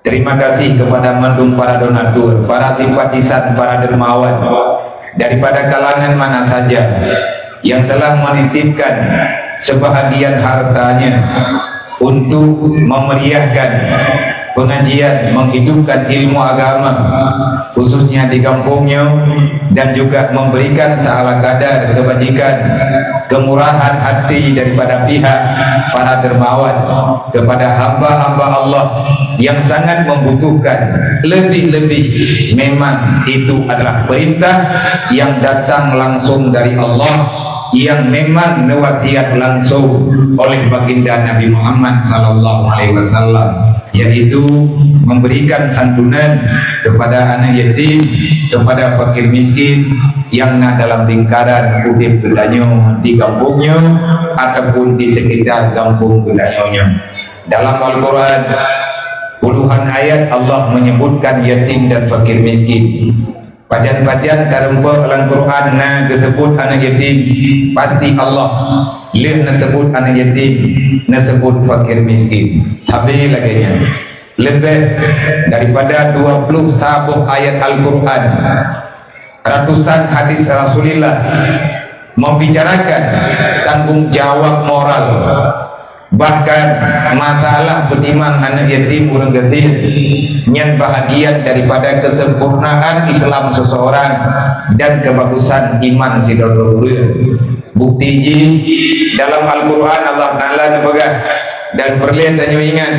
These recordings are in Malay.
Terima kasih kepada mandum para donatur, para simpatisan, para dermawan daripada kalangan mana saja yang telah menitipkan sebahagian hartanya untuk memeriahkan pengajian menghidupkan ilmu agama khususnya di kampungnya, dan juga memberikan seala kadar kebajikan kemurahan hati daripada pihak para dermawan kepada hamba-hamba Allah yang sangat membutuhkan. Lebih-lebih memang itu adalah perintah yang datang langsung dari Allah, yang memang diwasiat langsung oleh baginda Nabi Muhammad sallallahu alaihi wasallam, yaitu memberikan santunan kepada anak yatim, kepada fakir miskin yang dalam lingkaran udip gedanyo di kampungnya ataupun di sekitar kampung gedanyonya. Dalam Al-Quran puluhan ayat Allah menyebutkan yatim dan fakir miskin. Pajan-pajan karempa dalam Quran disebut anak yatim, pasti Allah leh disebut anak yatim, disebut fakir miskin. Habis lagi lebih daripada 20 ayat Al-Quran, ratusan hadis Rasulullah membicarakan tanggung jawab moral, bahkan masalah penimang anak yatim urang getir yang bahagian daripada kesempurnaan Islam seseorang dan kebagusan iman si dodol. Bukti ji dalam Al-Quran Allah Ta'ala nebaga dan perlihat dan ingat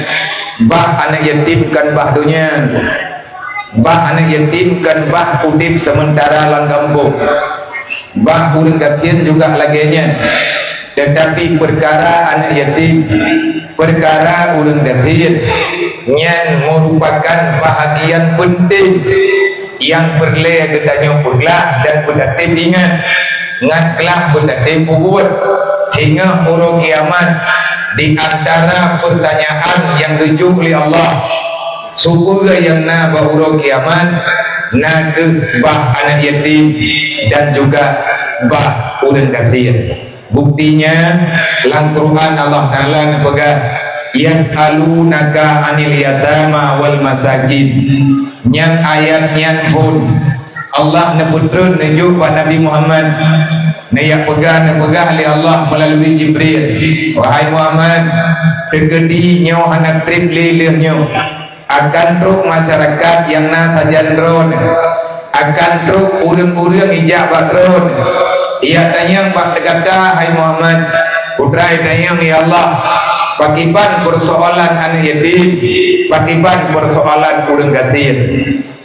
bah anak yatim kan bah dunia, bah anak yatim kan bah udip sementara lang kampung, bah urang getir juga laginya. Tetapi perkara anak yatim, perkara urang getir yang merupakan bahagian penting yang perlu kita pula dan berdatib ingat ngatlah berdatib buat hingga huruf kiamat. Di antara pertanyaan yang tujuh oleh Allah surga yang huruf kiamat ke bah anak yatim dan juga bah urang kasir. Buktinya dalam Quran Allah Ta'ala nebaga yas'alunaka 'anil yatama wal masakin, yang ayatnya pun Allah nebutun nunjuk pada Nabi Muhammad yang pegang oleh Allah melalui Jibril. Wahai Muhammad, tegedinya anak trip lilihnya akan truk masyarakat yang sajan drone, akan truk urang-urang ijab drone. Ia tanya pak dekata, hai Muhammad, putra tanya ya Allah, pakiban persoalan anak yatim, pakiban persoalan urang gasir.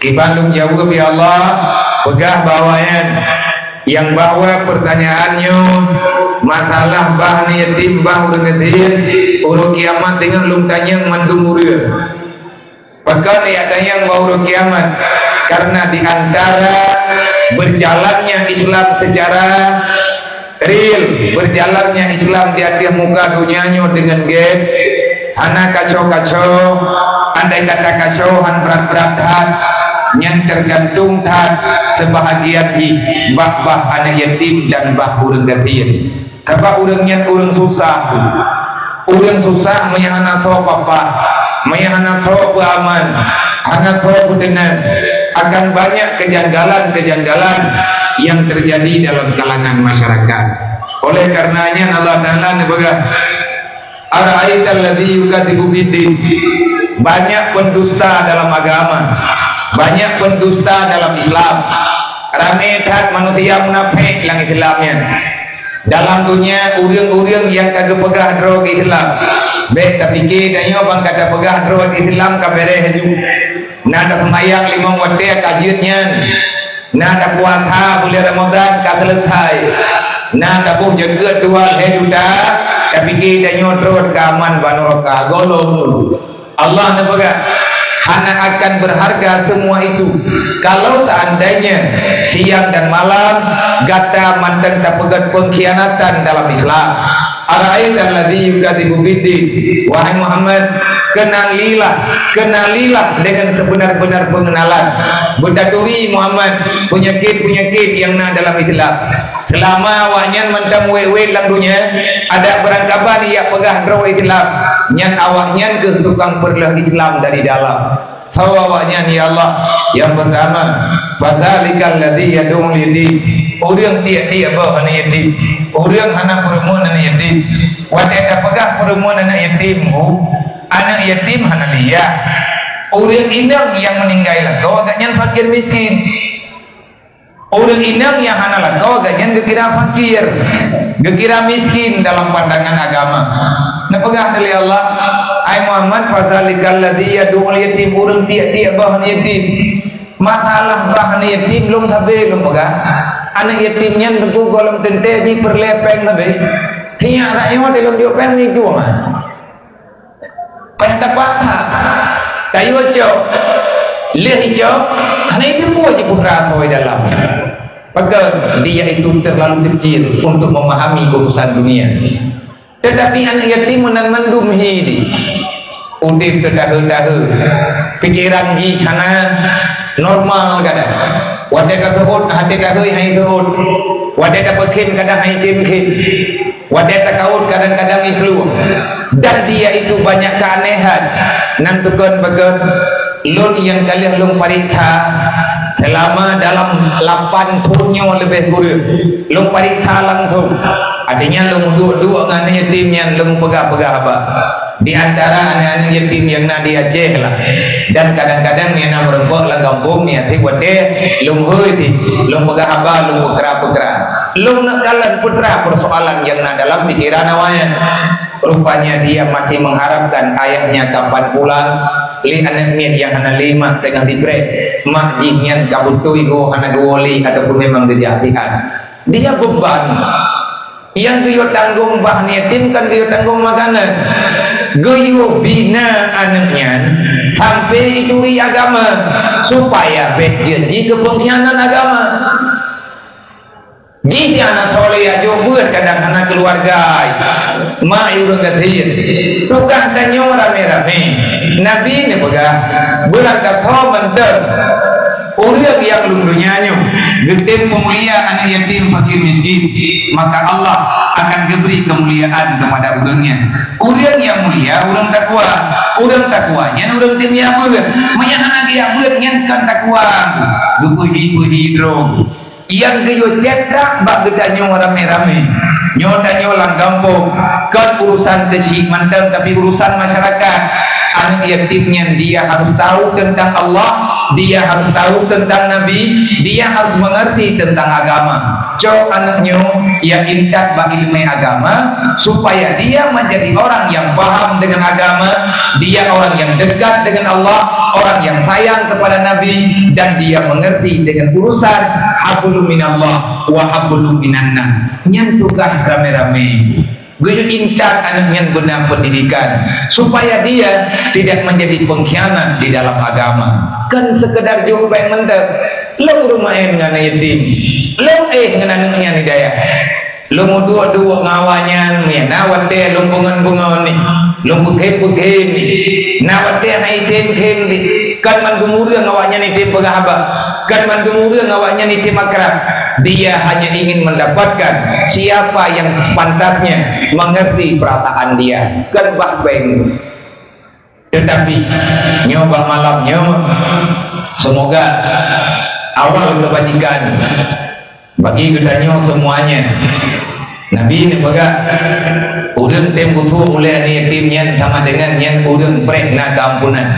Kibandung jawab ya Allah, pegah bawayan yang bawa pertanyaannya masalah bah yatim bah urang gasir, urang kiamat dengan lum tanya mandung urang. Bahkan ia tanya urang kiamat karena di antara berjalannya Islam secara real, berjalannya Islam di atas muka dunianya dengan gap anak kacau-kacau, andai kata kacauan berat-berat yang tergantung sebahagian di bah anak yatim dan bah urang gatir. Kapa urangnya urang susah menyahana tau papa, menyahana tau aman, anak tau benar. Akan banyak kejanggalan-kejanggalan yang terjadi dalam kalangan masyarakat. Oleh karenanya Allah Ta'ala nebaga ara'aital ladzi yukadzibu biddin, banyak pendusta dalam agama, banyak pendusta dalam Islam. Ramai tat manusia munafik lang Islamnya. Dalam dunia urang-urang yang kagak pegah drog Islam. Baik tapi kayaknya bang kata pegah drog Islam kabere haju. Nada semayang 5 waktu kajiannya, nada puasa bulan Ramadan selesai, nada pun jaga 2 juta, tapi kita nyodrot keaman banoroka golong. Allah nebaga hana akan berharga semua itu kalau seandainya siang dan malam gata manteng tak pegat pengkhianatan dalam Islam. Ara'aital ladzi yukadzibu biddin, wahai Muhammad, kenalilah dengan sebenar-benar pengenalan. Berdaturi Muhammad penyakit-penyakit yang dalam Islam. Selama awaknya mentang wewe lang dunia ada berangkapan ia pegah draw Islam, nyan awaknya ke tukang perlah Islam dari dalam. Tahu awaknya ya Allah. Yang pertama, fazalikal ladzi yad'u lidi. Urang tiap-tiap bah anak yatim. Urang anak perempuan anak yatim. Wadai pegah perempuan anak yatim. Anak yatim anak dia. Urang inang yang meninggal kau agaknya fakir miskin. Urang inang yang anak kau agaknya gekira fakir, gekira miskin dalam pandangan agama. Nah pegah dari Allah. Ai Muhammad fazalikal ladzi yad'u yatim. Urang tiap-tiap bah anak yatim. Masalah bah anak yatim belum sampai belum pegah. Anak yatimnya tentu golong tente di perlepeng nabe. Hiya rakyat dalam dia peng ni tu mah. Pada patah. Kayu cok. Lihat cok. Anak itu pun je putra toy dalam. Maka dia itu terlalu kecil untuk memahami urusan dunia. Tetapi anak yatim menandum hidup. Udip terdahu-dahu. Pikiran ji kana normal kadang. Wadah kahut, hati kahut, hai kahut. Wadah kahut kadang hai kim. Wadah kahut kadang-kadang itu. Dan dia itu banyak keanehan. Nantukan bagai lun yang kalian lung pariksa selama dalam 8 tahun lebih kurang. Lung pariksa langsung. Artinya lung dua-dua dengan yatim yang lung pegah-pegah apa. Di antara anak-anak yatim yang nak di Aceh lah. Dan kadang-kadang yang nak merempok lah kampung ni hati buat dia lung hui ti lung pegah apa lung pekera-pekera lung nak kalan putra persoalan yang nak dalam pikiran awalnya. Rupanya dia masih mengharapkan ayahnya kapan pulang. Li anaknya yang anak 5 tengah dibrek mak jihnya kabutui go anak goli ataupun memang kejahatan. Dia beban yang dia tanggung bah yatim kan dia tanggung makanan. Goyo bina anaknya sampai ituri agama supaya berjanji ke pengkhianatan agama. Jadi anak soleh aja buat kadang anak keluarga mak urang kathir tukang tanyo rame-rame Nabi ni pegah bulan kata mentah orang yang lundunya getem pemulia anak yatim fakir miskin maka Allah akan diberi kemuliaan kepada orangnya. Orang yang mulia orang takwanya orang timnya apa banyak anak dia buat nyankan takwa gupuhi hidro yang keyo cetak bak gedanyo rame-rame nyodanyo lang kampung kan urusan kecil mantan tapi urusan masyarakat. Anak yatimnya dia harus tahu tentang Allah, dia harus tahu tentang Nabi, dia harus mengerti tentang agama. Cok anaknya yang ingat bak ilmu agama supaya dia menjadi orang yang paham dengan agama, dia orang yang dekat dengan Allah, orang yang sayang kepada Nabi, dan dia mengerti dengan urusan hablum minallah wa hablum minannas. Nyentukan rame-rame. Gue ingat anaknya guna pendidikan supaya dia tidak menjadi pengkhianat di dalam agama. Kan sekedar jumpa yang mentep lo rumah dengan yatim lo dengan anaknya hidayah lo mau dua-dua ngawanya nawat dia lo bungan-bungan ni lo pukih-pukih ni nawat dia haitim-him ni kan man gemuruh ngawanya ni tim pegahaba kan man gemuruh ngawanya ni tim akrab. Dia hanya ingin mendapatkan siapa yang sepantasnya mengerti perasaan dia kan bahbeng. Tetapi nyoba malamnya semoga awal kebajikan bagi gedanya semuanya. Nabi ini baga udun tem butuh oleh yatimnya sama dengan yang udun prekna kampunan.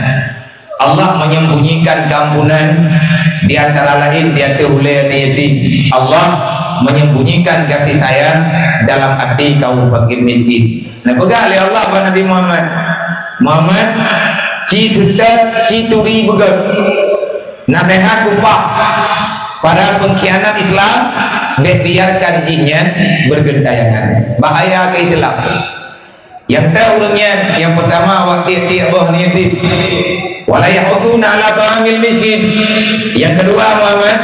Allah menyembunyikan kampunan di antara lain dia oleh yatim. Allah menyembunyikan kasih sayang dalam hati kaum fakir miskin. Nah baga oleh Allah kepada Nabi Muhammad ci tutat ci turi begat nabehat upah para pengkhianat Islam biarkan jinnya bergentayangan bahaya ke Islam. Yang tahu orangnya yang pertama waktu tiap bah niati wala yahuduna ala ta'amil miskin. Yang kedua Muhammad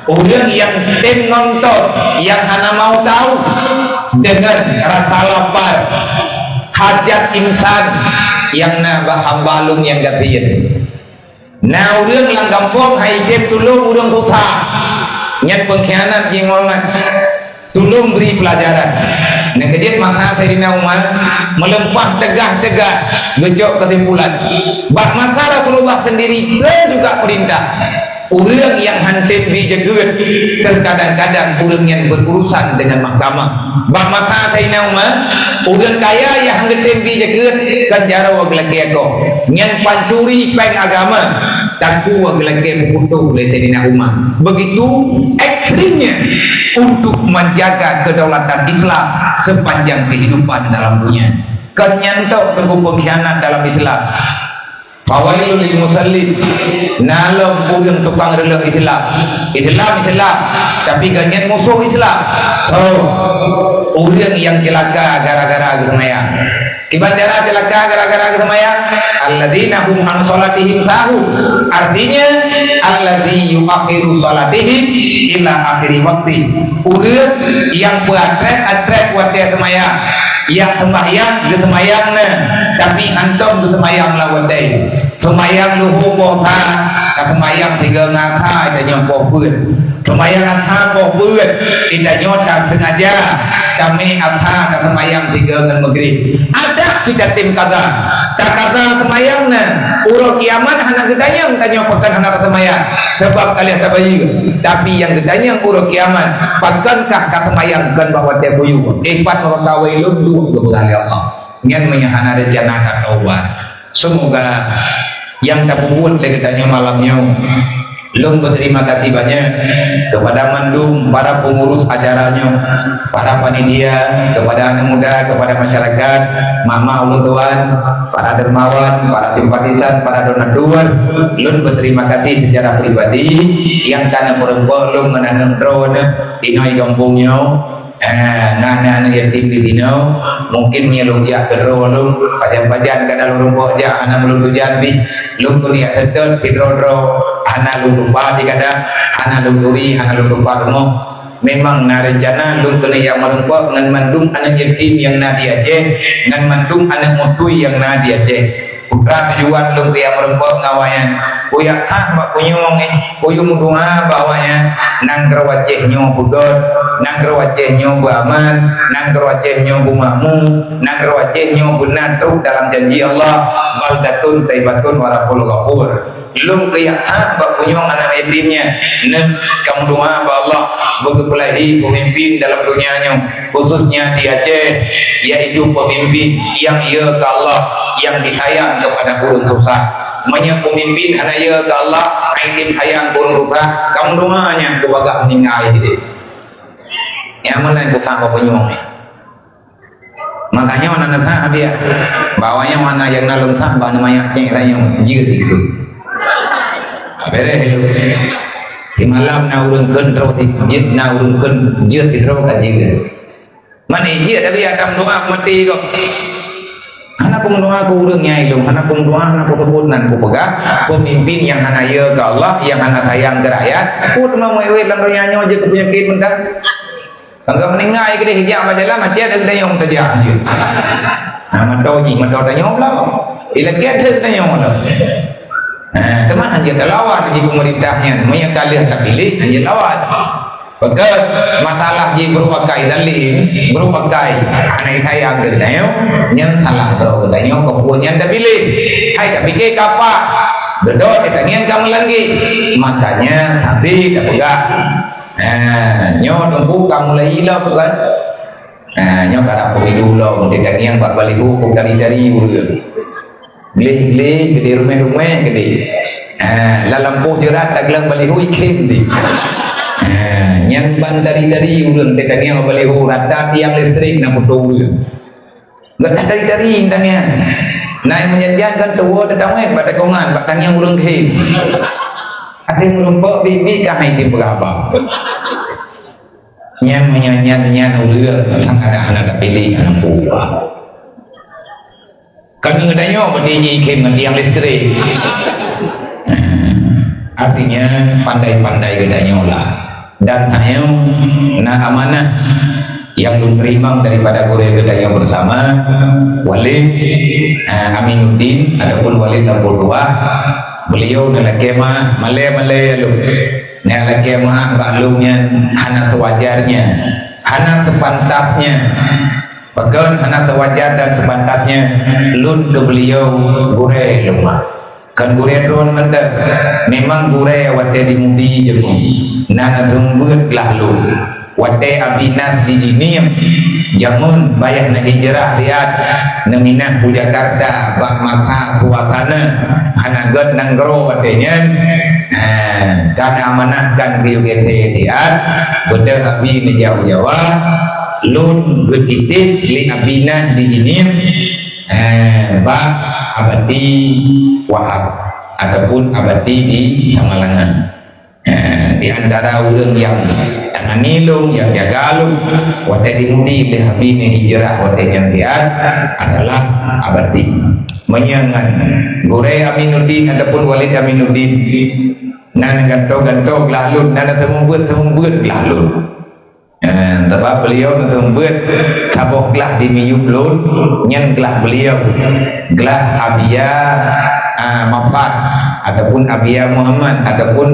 orang yang tim nonton yang hanya mau tahu dengan rasa lapar hajat insan yang nak hambalung yang gatiin. Nah orang lang kampung hai jeb tulung orang buta nyat pengkhianat yang Muhammad tulung beri pelajaran Nak kejut masa Sayyidina Umar melempah tegah-tegah gejok kesimpulan. Bak masa Rasulullah sendiri juga perintah. Orang yang hansip dijegut terkadang-kadang orang yang berurusan dengan mahkamah. Bak masa Sayyidina Umar orang kaya yang hansip dijegut kan jara waglaki aku yang pancuri peng agama takku waglaki putu oleh Sayyidina Umar. Begitu ekstrimnya untuk menjaga kedaulatan Islam sepanjang kehidupan dalam dunia. Kenyantok teguh pengkhianat dalam Islam. Fawailul lil musallin, nalom bukan tukang rela Islam, tapi ganyan musuh Islam. So, orang yang celaka gara-gara semayang. Ibadara celaka gara-gara semayang. Alladzina hum an salatihim sahun. Artinya, alladzi yuakhiru salatihim ila akhiri waktu. Orang yang beratret waktu semayang. Yang sembahyang ke sembahyang tapi antum ke sembahyang lawan day sembahyang luhu boha ke sembahyang tiga ngakha dan nyampo pun sembahyang ngakha po pun tidak nyota sengaja kami ngakha ke sembahyang tiga dengan maghrib ada kita tim kaza tak kaza sembahyang urut kiamat anak gedanyang tanya pakan anak sembahyang sebab kalian tabayi tapi yang gedanyang urut kiamat pakankah ke sembahyang kan bawa teh buyu ipat merokawai kepada Allah yang menyahana rencana taubat. Semoga yang tak buat legatnya malamnya Lung berterima kasih banyak kepada mandum, para pengurus acaranya, para panitia, kepada anak muda, kepada masyarakat, mama ulun tuan, para dermawan, para simpatisan, para donatur. Lung berterima kasih secara pribadi yang karena perempuan lung menanam drone di noi kampungnya. Ngana yatim di dino mungkin nyelung ya kedro lung pajan-pajan kada lung boja ana belum tujan bi lung kuliah tetel pidrodro ana lung lupa di kada ana lung turi ana lung lupa mo memang na rencana lung kene yang merengko ngan mandung anak yatim yang na diaje ngan mandung anak mutui yang na diaje putra tujuan lung yang merengko ngawayan kuyak kah mak kunyong kuyung doa bawanya nang gerwajehnya budot nang gerwajehnya buaman nang gerwajehnya bumakmu nang gerwajehnya bunatu dalam janji Allah baldatun taibatun warahul ghafur lung kuyak kah mak kunyong anak yatimnya nang kamu doa ba Allah begepulahi pemimpin dalam dunianya khususnya di Aceh yaitu pemimpin yang ia ke Allah yang disayang kepada kurun susah banyak pemimpin anak ya ke Allah aitim sayang kurun rupa kamu doanya kebaga meninggal gitu yang mana itu sama penyong makanya mana nak dia bawanya mana yang nalung sah bawa namanya yang jir gitu beres di malam na urun kendro di jir na urun jir di ro kan jir mana jir tapi ada doa mati kok anak doa ku urangnya itu anak doa anak kebunan ku pegang pemimpin yang hana ya ke Allah yang hana sayang ke rakyat ku mau ewe lan nyanyo je ku penyakit mentah enggak meninggal ke dia hijab majalah mati ada yang terjadi je nama doji mata tanya lah ila dia ada tanya lah teman hanya lawan di pemerintahnya banyak kali tak pilih hanya lawan betul masalah ji berpakai dalil berpakai anak saya gerdayo yang salah bro danyo kepunya anda pilih hai tak fikir apa betul kita ingin kamu lagi makanya tapi tak pegang nyo tunggu kamu lagi lah bukan nyo kada perlu dulu kita ingin buat balik hukum cari-cari gede gede rumah gede dalam lampu jerat tak gelang balik iklim di yang dari urun tekanya boleh rata tiang listrik nak betul nggak dari intanya naik menjanjikan tua tetangga pada kongan batang yang urun kehid ada yang melumpuk bibi kah itu berapa yang menyanyian urun yang ada anak pilih anak buah kami ngadanya berdiri kehid tiang listrik artinya pandai-pandai gedanya lah dan hanya nak amanah yang belum terima daripada Korea Gedanya bersama Walid Aminuddin adapun Walid Abdul beliau dalam kemah Malay dalam kemah baklumnya hana sewajarnya hana sepantasnya Bahkan hana sewajar dan sepantasnya lun ke beliau gure lumah. Kan gure drone mendak memang gure wate dimudi jemu. Nana tunggut lah lu. Wate abinas di dinim jamun bayar na hijrah lihat neminah ku Jakarta bak mata kuatana hanagat nanggro watenya karena amanahkan ke UGT lihat beda abi ni Jawa lun getitit li abina di ini bak abadi Wahab ataupun abadi di Samalangan. Di antara ulun yang tangan nilung yang jagalung wate dimudi li habini hijrah wate yang lihat adalah abadi menyangan Gure Aminuddin ataupun Walid Aminuddin nana gantog lalu nana temumbut lalu sebab beliau temumbut kaboklah di miyub lun nyen gelah beliau gelah Abia Mafat ataupun Abia Muhammad ataupun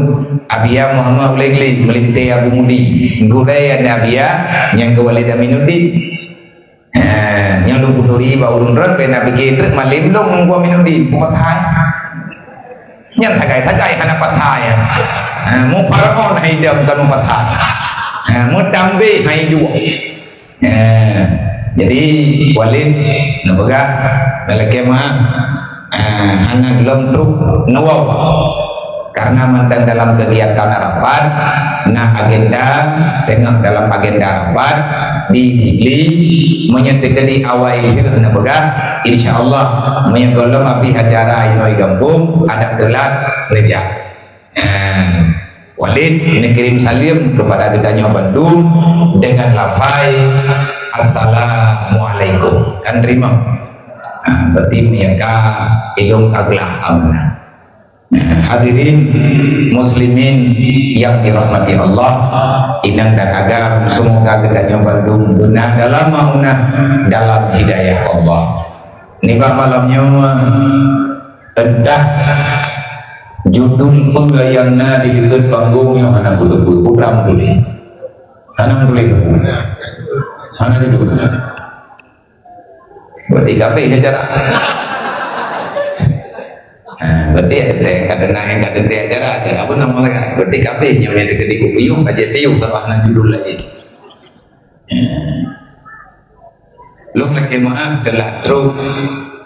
Abia Muhammad Ulegli melintai Abu Mudi Gure ada Abia yang ke Walid Aminuddin yang lu puturi baulun ron pena pikir malim dong gua Aminuddin buat hai yang tagai anak patah ya mau paraon hai dia bukan mau patah mau tambe hai dua jadi Walid nabaga dalakema anak lomtruk nawab karena mentang dalam kegiatan rapat agenda tengah dalam agenda rapat dipilih menyatakan di awal itu nabaga insyaallah menyegolong api acara inoi gambung ada gelar gereja Walid mengirim salim kepada gedanya Bandung dengan lafai assalamualaikum kan terima berarti mereka hidung aglah amanah. Hadirin muslimin yang dirahmati Allah inang dan agam semoga gedanya Bandung benar dalam maunah dalam hidayah Allah. Nibah malamnya tedah judul penggayangna di dekat panggung yang anak bulu putra muli anak itu berarti kape acara berarti ada yang acara apa namanya berarti kape yang ada di kupiyung aja piyung terpahna judul lagi lu pakai maaf telah truk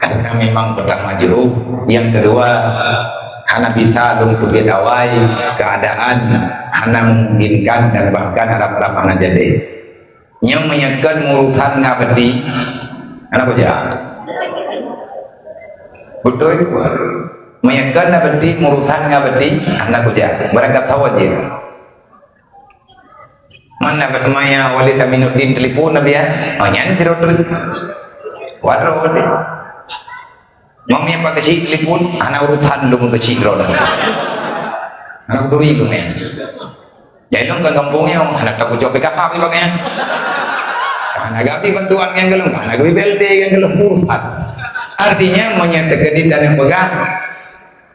karena memang pertama jeruk yang kedua hana bisa untuk bidawai keadaan hana memungkinkan dan bahkan harap-harap hana jadi yang menyekan urusan ngabdi anak kerja betul menyekan ngabdi urusan ngabdi anak kerja mereka tahu aja mana bertemanya Walid Aminuddin telepon nabi ya nyan siro terus waduh mami apa kecil telepon anak urusan lu kecil roda anak turi lu men jadi lu kan kampungnya anak takut jawab PKK bagaimana anak gapi bantuan yang gelung anak gapi BLT yang gelung urusan artinya menyatakan dan yang pegang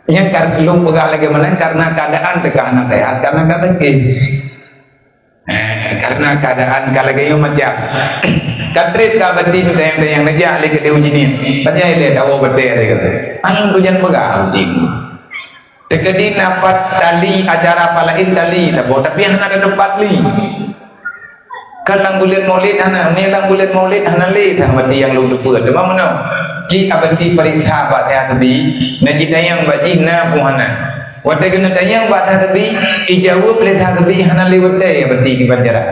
yang lu pegang lagi mana karena keadaan tekanan sehat karena keadaan karena keadaan kalagaya macam katrit ka bati tu yang najak le ke uji ni tanya ile dawo bete kata ang tujan pegang ting tekedi napat tali acara palain tali tapi hana ada tempat li kalang bulan maulid hana melang bulan maulid hana le bati yang lu depa demam mana ji abadi perintah ba ya tadi naji tayang baji na puhana wate kena tayang ba tadi ijawab le tadi hana lewat ya bati di bandara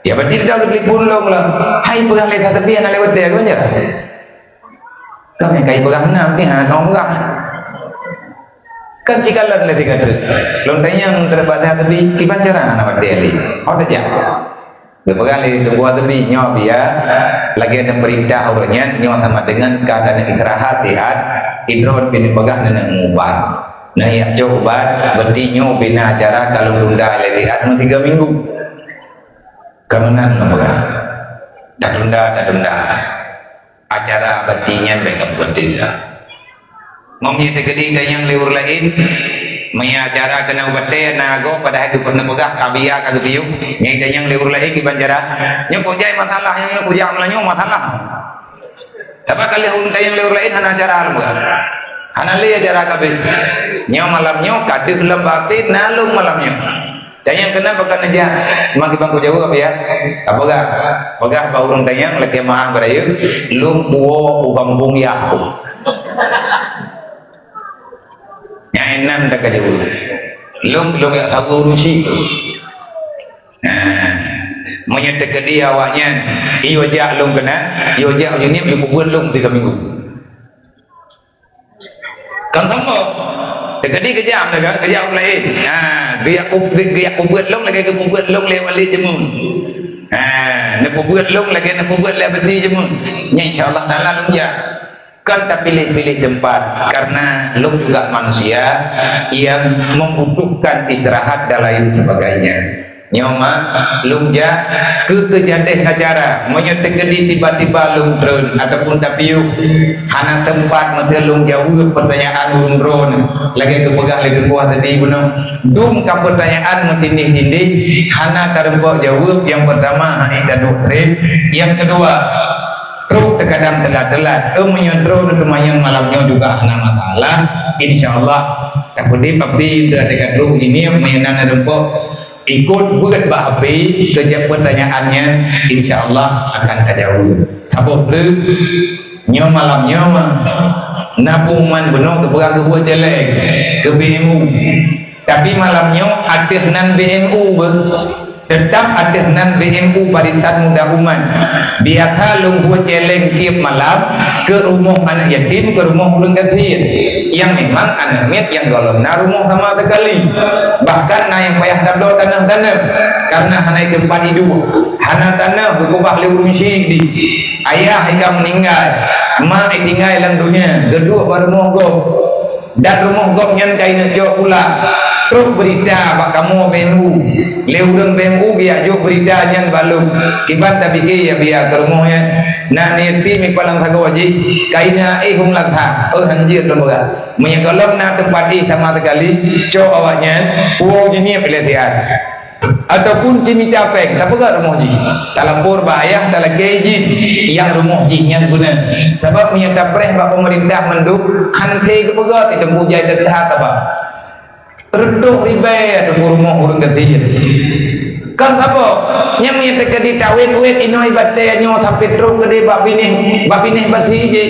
ya berarti dah beli pun long lah. Hai pegang letak tepi anak lewat dia kan je. Kau yang kai pegang enam ni anak orang pegang. Kan jika lah letak kata, lontai yang terbatas tepi kipan cara anak dia ni. Kau tak jauh. Dia pegang letak buat tepi nyawa dia. Lagi ada perintah orangnya nyawa sama dengan keadaan istirahat sihat. Idrot bini pegang dan mengubah. Nah ya coba berarti nyawa bina acara kalau tunda letak 3 minggu. Kemenan nomor tak tunda acara batinya mereka berdiri mempunyai tegedi dan yang liur lain maya acara kena ubate nago pada hari pernah pegah kabia kagak biu nyai dayang leur lain di banjara nya pujai masalah nya pujang melanyo masalah apa kali hun dayang leur lain hana acara alam hana le acara kabeh nya malamnya kadif lembape nalung malamnya dayang kena pakai aja maki bangku jauh apa ya apa gak pegah baurung dayang lagi mahang berayu lung buo ubambung ya yang enam tak jauh lung ya tahu urusi menyertai ke dia awaknya iyo jak lung kena iyo jak ini buat lung 3 minggu kan sama tegadi kejam dah kejam lain dia buat lung lagi ke buat lung lewat jemun nak buat lung lagi nak buat lewat jemun nya insyaallah taala lung jak kan tak pilih-pilih tempat karena lu juga manusia yang membutuhkan istirahat dan lain sebagainya nyoma lungja ke kejadian acara menyertai tiba-tiba lung drone ataupun tapiu hana sempat mata lung jauh pertanyaan lung drone lagi kepegah lagi kuat tadi gunung dung ke pertanyaan mentindih-tindih hana terbuat jawab yang pertama hanya dan doktrin yang kedua terus terkadang telat-telat menyodro yang malamnya juga ada masalah insyaallah tapi terdekat dulu ini menyenang rempok ikut buat bahabi kerja pertanyaannya insyaallah akan terjauh apa nyo malamnya nabungan benar kebuat jelek ke BMU tapi malamnya aktif nan BMU tetap ada nan BMU Barisan Muda Umat biasa lunggu celeng tiap malam ke rumah anak yatim ke rumah ulun gatiin yang memang anaknya yang golongan rumah sama sekali bahkan yang payah tablo tanah-tanah karena hanya tempat hidup hana tanah berubah liurun syidi ayah hingga meninggal mak tinggal dalam dunia kedua baru mogok dan rumah goknya kain jauh pula terus berita pak kamu BMU leurang BMU biar jauh berita yang balung kibat tapi ya biar ke rumahnya nak niati mi palang thago aji kaina hum latha hanjir lembaga menyekolong na tempati sama sekali cok awaknya uang jenis pelatihan ataupun cimi capek tak pegang rumah ji dalam pur bayang dalam gaji yang rumah ji yang guna sebab menyata preh pak pemerintah menduk hante ke pegang itu mujai tetap apa reduh ribai ada rumah urang gatiin kan apa yang menyatakan di tawet-wet inoi batai nyo sampai terus ke bab ini bati je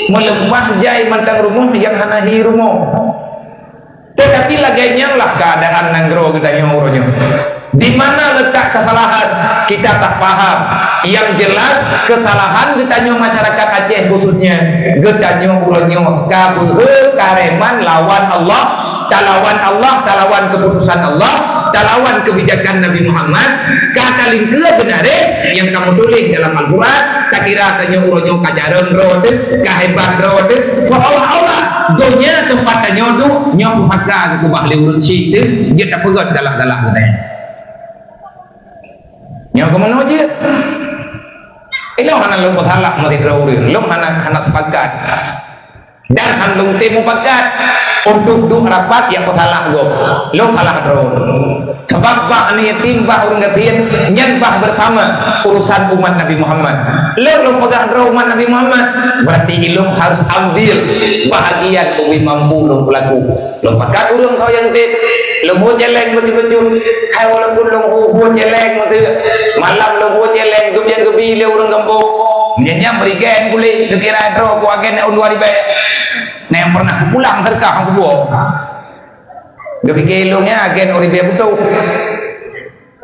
melempah jai mantang rumah yang hanahi rumah tetapi laganya lah keadaan nanggro kita nyornya di mana letak kesalahan kita tak paham yang jelas kesalahan kita nyo masyarakat Aceh khususnya kita nyo uronyo kabuh kareman lawan Allah talawan keputusan Allah talawan kebijakan Nabi Muhammad kakaling ke benare yang kamu tulis dalam Al-Quran tak kira tanya uronyo kajaran rote kahebat rote seolah-olah dunia tempatnya nyodu nyobu hakka ke bahli urun si itu dia tak pegat galah-galah katanya nyobu kemana aja ini hana lumpuh halak mati terawurin lum hana sepakat dan handung temu pakat untuk duk rapat yang kalah go lo kalah drone sebab bah ni timbah urang gatiin nyanbah bersama urusan umat Nabi Muhammad lo pegang drone umat Nabi Muhammad berarti ilmu harus ambil bahagian uwi mampu lo pelaku lo pakat urang kau yang tip lo buat jeleng betul-betul hai walaupun lo buat jeleng malam lo buat jeleng tu yang gebi le urang kampung nyanya berikan kulit dikira drone ku agen on 2000 nah yang pernah pulang terkah aku buat gak pikir ilungnya agen ori biar betul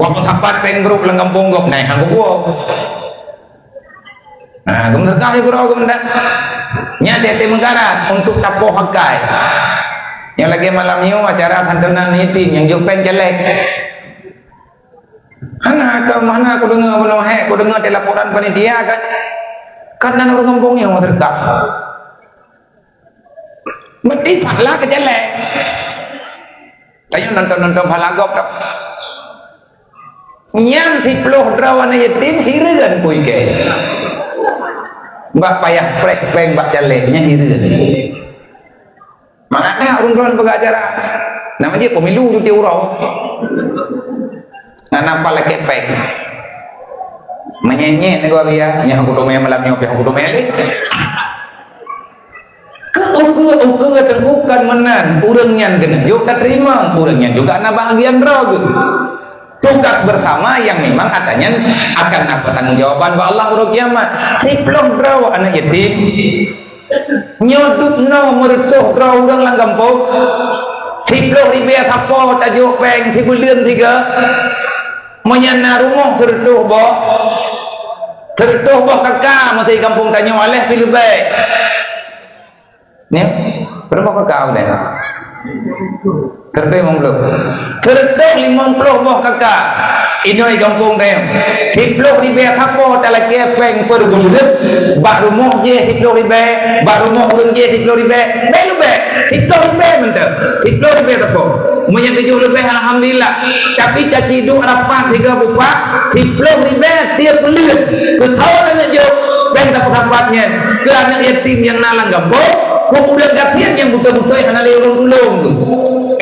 waktu tempat penggrup lenggam bonggok nah aku buat nah kemudian terkah ya kurang kemudian nyata Menggarat untuk tapoh hakai yang lagi malam ini acara santunan nitin yang jumpen jelek mana aku dengar laporan panitia kan karena orang kampungnya mau terkah mesti pahala kejelek layu nonton palagop nyang si peluh drawana yatim hiriran kuih ke mbak payah prek peng mbak jeleknya hiriran makanya urung-urung pengacara Nama dia pemilu cuti urau. Ngan apa lagi pek. Menyenyek nego dia, yang aku domai malam yang aku domai ni. Ke terbukan menan, urangnya kena juga terima, urangnya juga na bahagian roh. Tugas bersama yang memang katanya akan dapat tanggung jawaban ba Allah ro kiamat. Tiplong draw anak yatim. Nyodup no mertuh draw urang lang kampung. Tiplong ribe tapo tajuk peng si bulian tiga. Menyana rumah tertuh bo. Tertuh bo kakak masih kampung tanya oleh pilih baik. Ni, berapa kakak dah? Tertuh 50. Tertuh 50 boh kakak. Ini kampung dah. Tiplok ribe tapo dalam kepeng pergulut. Bak rumah je tiplok ribe, bak rumah urang je tiplok ribe. Belu be, tiplok ribe mentah. Tiplok ribe tapo. Punya 7 lebih alhamdulillah. Tapi caci duk rapat 3 bupak, tiplok ribe tiap bulan. Ketahuan anak je bang tak rapatnya. Ke anak yatim yang nalang gambok, kumpulan gatian yang buta-buta yang nalai ulung-ulung tu.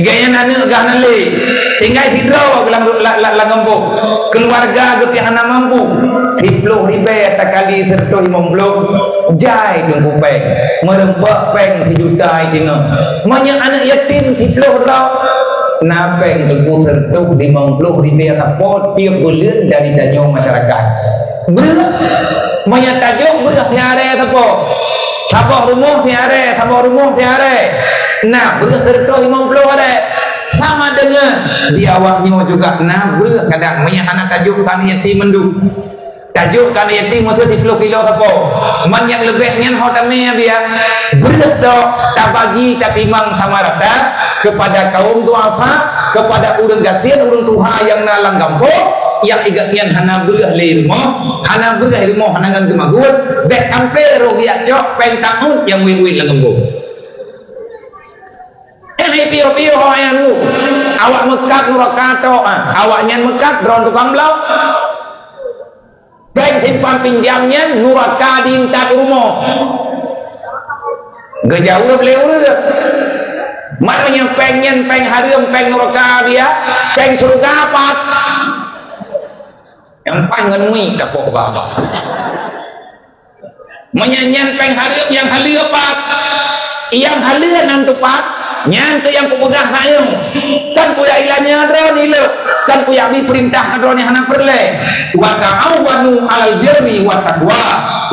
Gaya nana gah nalai. Tinggal hidraw lang gambok. Keluarga ke pihak anak mampu. Tiplok ribe tak kali serta 50. Jai tunggu peng. Merembak peng 1 juta itu. Banyak anak yatim tiplok raw. Napeng tunggu serta 50 ribe atau tiap bulan dari tanjung masyarakat. Berat. Banyak tajuk berat tiare apa? Sabah rumah tiare, sabah rumah tiare. Nah, berat serta 50 ada. Sama dengan di awaknya juga nah berat kadang banyak anak tajuk kami yatim mendu. Tajuk kami yatim itu 10 kilo apa? Man yang lebihnya hotamnya dia berat dah tak bagi tapi mang sama rata kepada kaum duafa, kepada urang gasir, urang tuha yang nalang kampung, yang igatian hana belah lirmo, hana belah lirmo hanangan gemagut, bek kampe rogiak jok pentahun yang win-win lang kampung. Ini pio-pio yang lu, awak mekat nurakato, awaknya mekat drone tukang belau. Bank simpan pinjamnya nuraka dintak rumah. Gejauh beliau maknanya pengen peng harum peng neraka dia peng surga apa yang pengen mi kapok baba menyanyian peng harum yang halu apa yang halu nan tepat nyan tu yang pemegang sayang kan punya ilahnya ada nilai kan punya diperintah adronya hana perle wa ta'awanu alal birri wa taqwa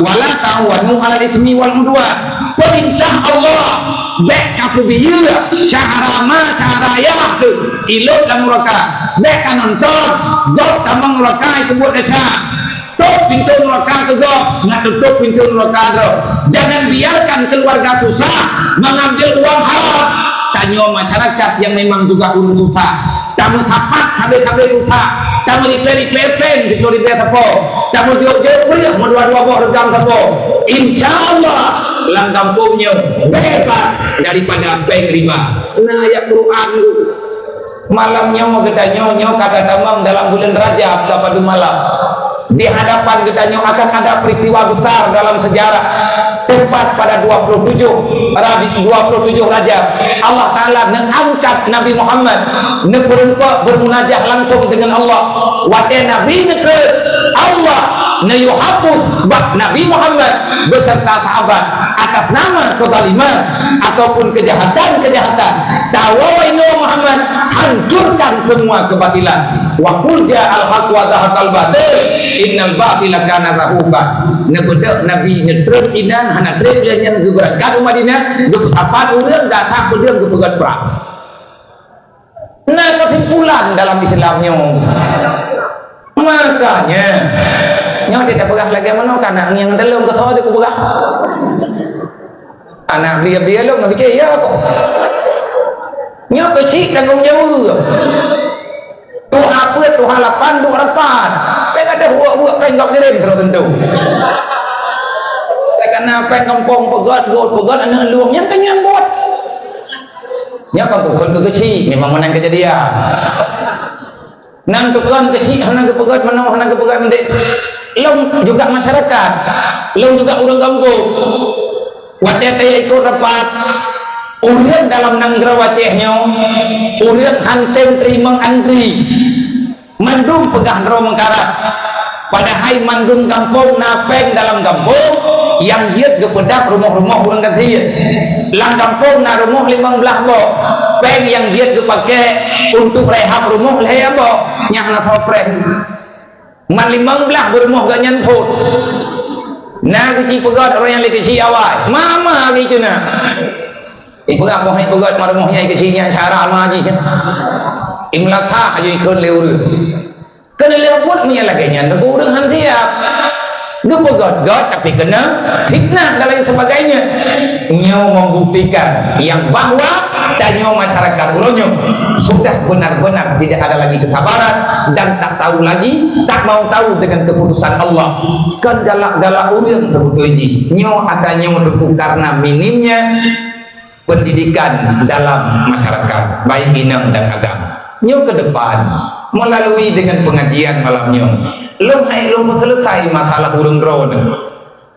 wa la ta'awanu alal ismi wal udwan perintah Allah baik aku biya syahrama syahraya ilut lang neraka baik nonton dok tamang neraka itu buat desa tutup pintu neraka ke gok nggak tutup pintu neraka ke jangan biarkan keluarga susah mengambil uang haram. Tanya masyarakat yang memang juga urus susah. Kamu tapat habis-habis susah. Kamu diperi-peri diperi-peri apa? Kamu jauh-jauh boleh mau dua-dua buah redang apa? Insyaallah lang kampungnya bebas daripada bank riba. Nah ayat Quran malamnya mau kita nyonya kata tamam dalam bulan Rajab pada malam. Di hadapan kita akan ada peristiwa besar dalam sejarah. Tepat pada 27 Rajab Allah Ta'ala mengangkat Nabi Muhammad bermunajat langsung dengan Allah wate Nabi ke Allah yuhapus Nabi Muhammad beserta sahabat atas nama kezaliman ataupun kejahatan tawainu Muhammad hancurkan semua kebatilan wa qul ja'al haqq wa zahaqal batil innal batila kana zahuqa nebedak Nabi nyetrep inan hana trep yang geberat Madinah gepapat urang datang pedang gepegat perang. Nah kesimpulan dalam Islamnya makanya nyawa tidak pegah lagi mana anak yang dalam ketawa dia pegah anak dia lo nggak fikir ya kok nyawa kecil tanggung jawab tuh apa tuh halapan tuh harapan kan ada buat penggak kirim terus tentu karena pengompong pegat anak luang yang tanya buat nya kan bukan kecil memang menang kejadian nang tukang kecil hana kepegat mana hana kepegat mendek long juga masyarakat long juga orang kampung wajah saya ikut rapat urang dalam nanggra wajahnya urang hanteng terima antri mandung pegah ro mengkarat padahal mandung kampung napeng dalam kampung yang dia gepedak rumah-rumah orang kata lang kampung na rumah 15 bo peng yang dia dipakai untuk rehab rumah leh bo nyah na pren man 15 berumah gak nyanput na keci pegat orang yang lekeci awal mama gitu na pegat mau pegat marumahnya kecinya cara maji imlatha aja ikut leur kena lewat ni lagi nya nak urang han siap gepegot-got tapi kena fitnah dan lain sebagainya nyo membuktikan yang bahwa danyo masyarakat ulonyo sudah benar-benar tidak ada lagi kesabaran dan tak tahu lagi tak mau tahu dengan keputusan Allah kan galak-galak urang sebetulnya nyo adanya mendukung karena minimnya pendidikan dalam masyarakat baik inang dan agama nyo ke depan melalui dengan pengajian malamnya belum selesai masalah urung drone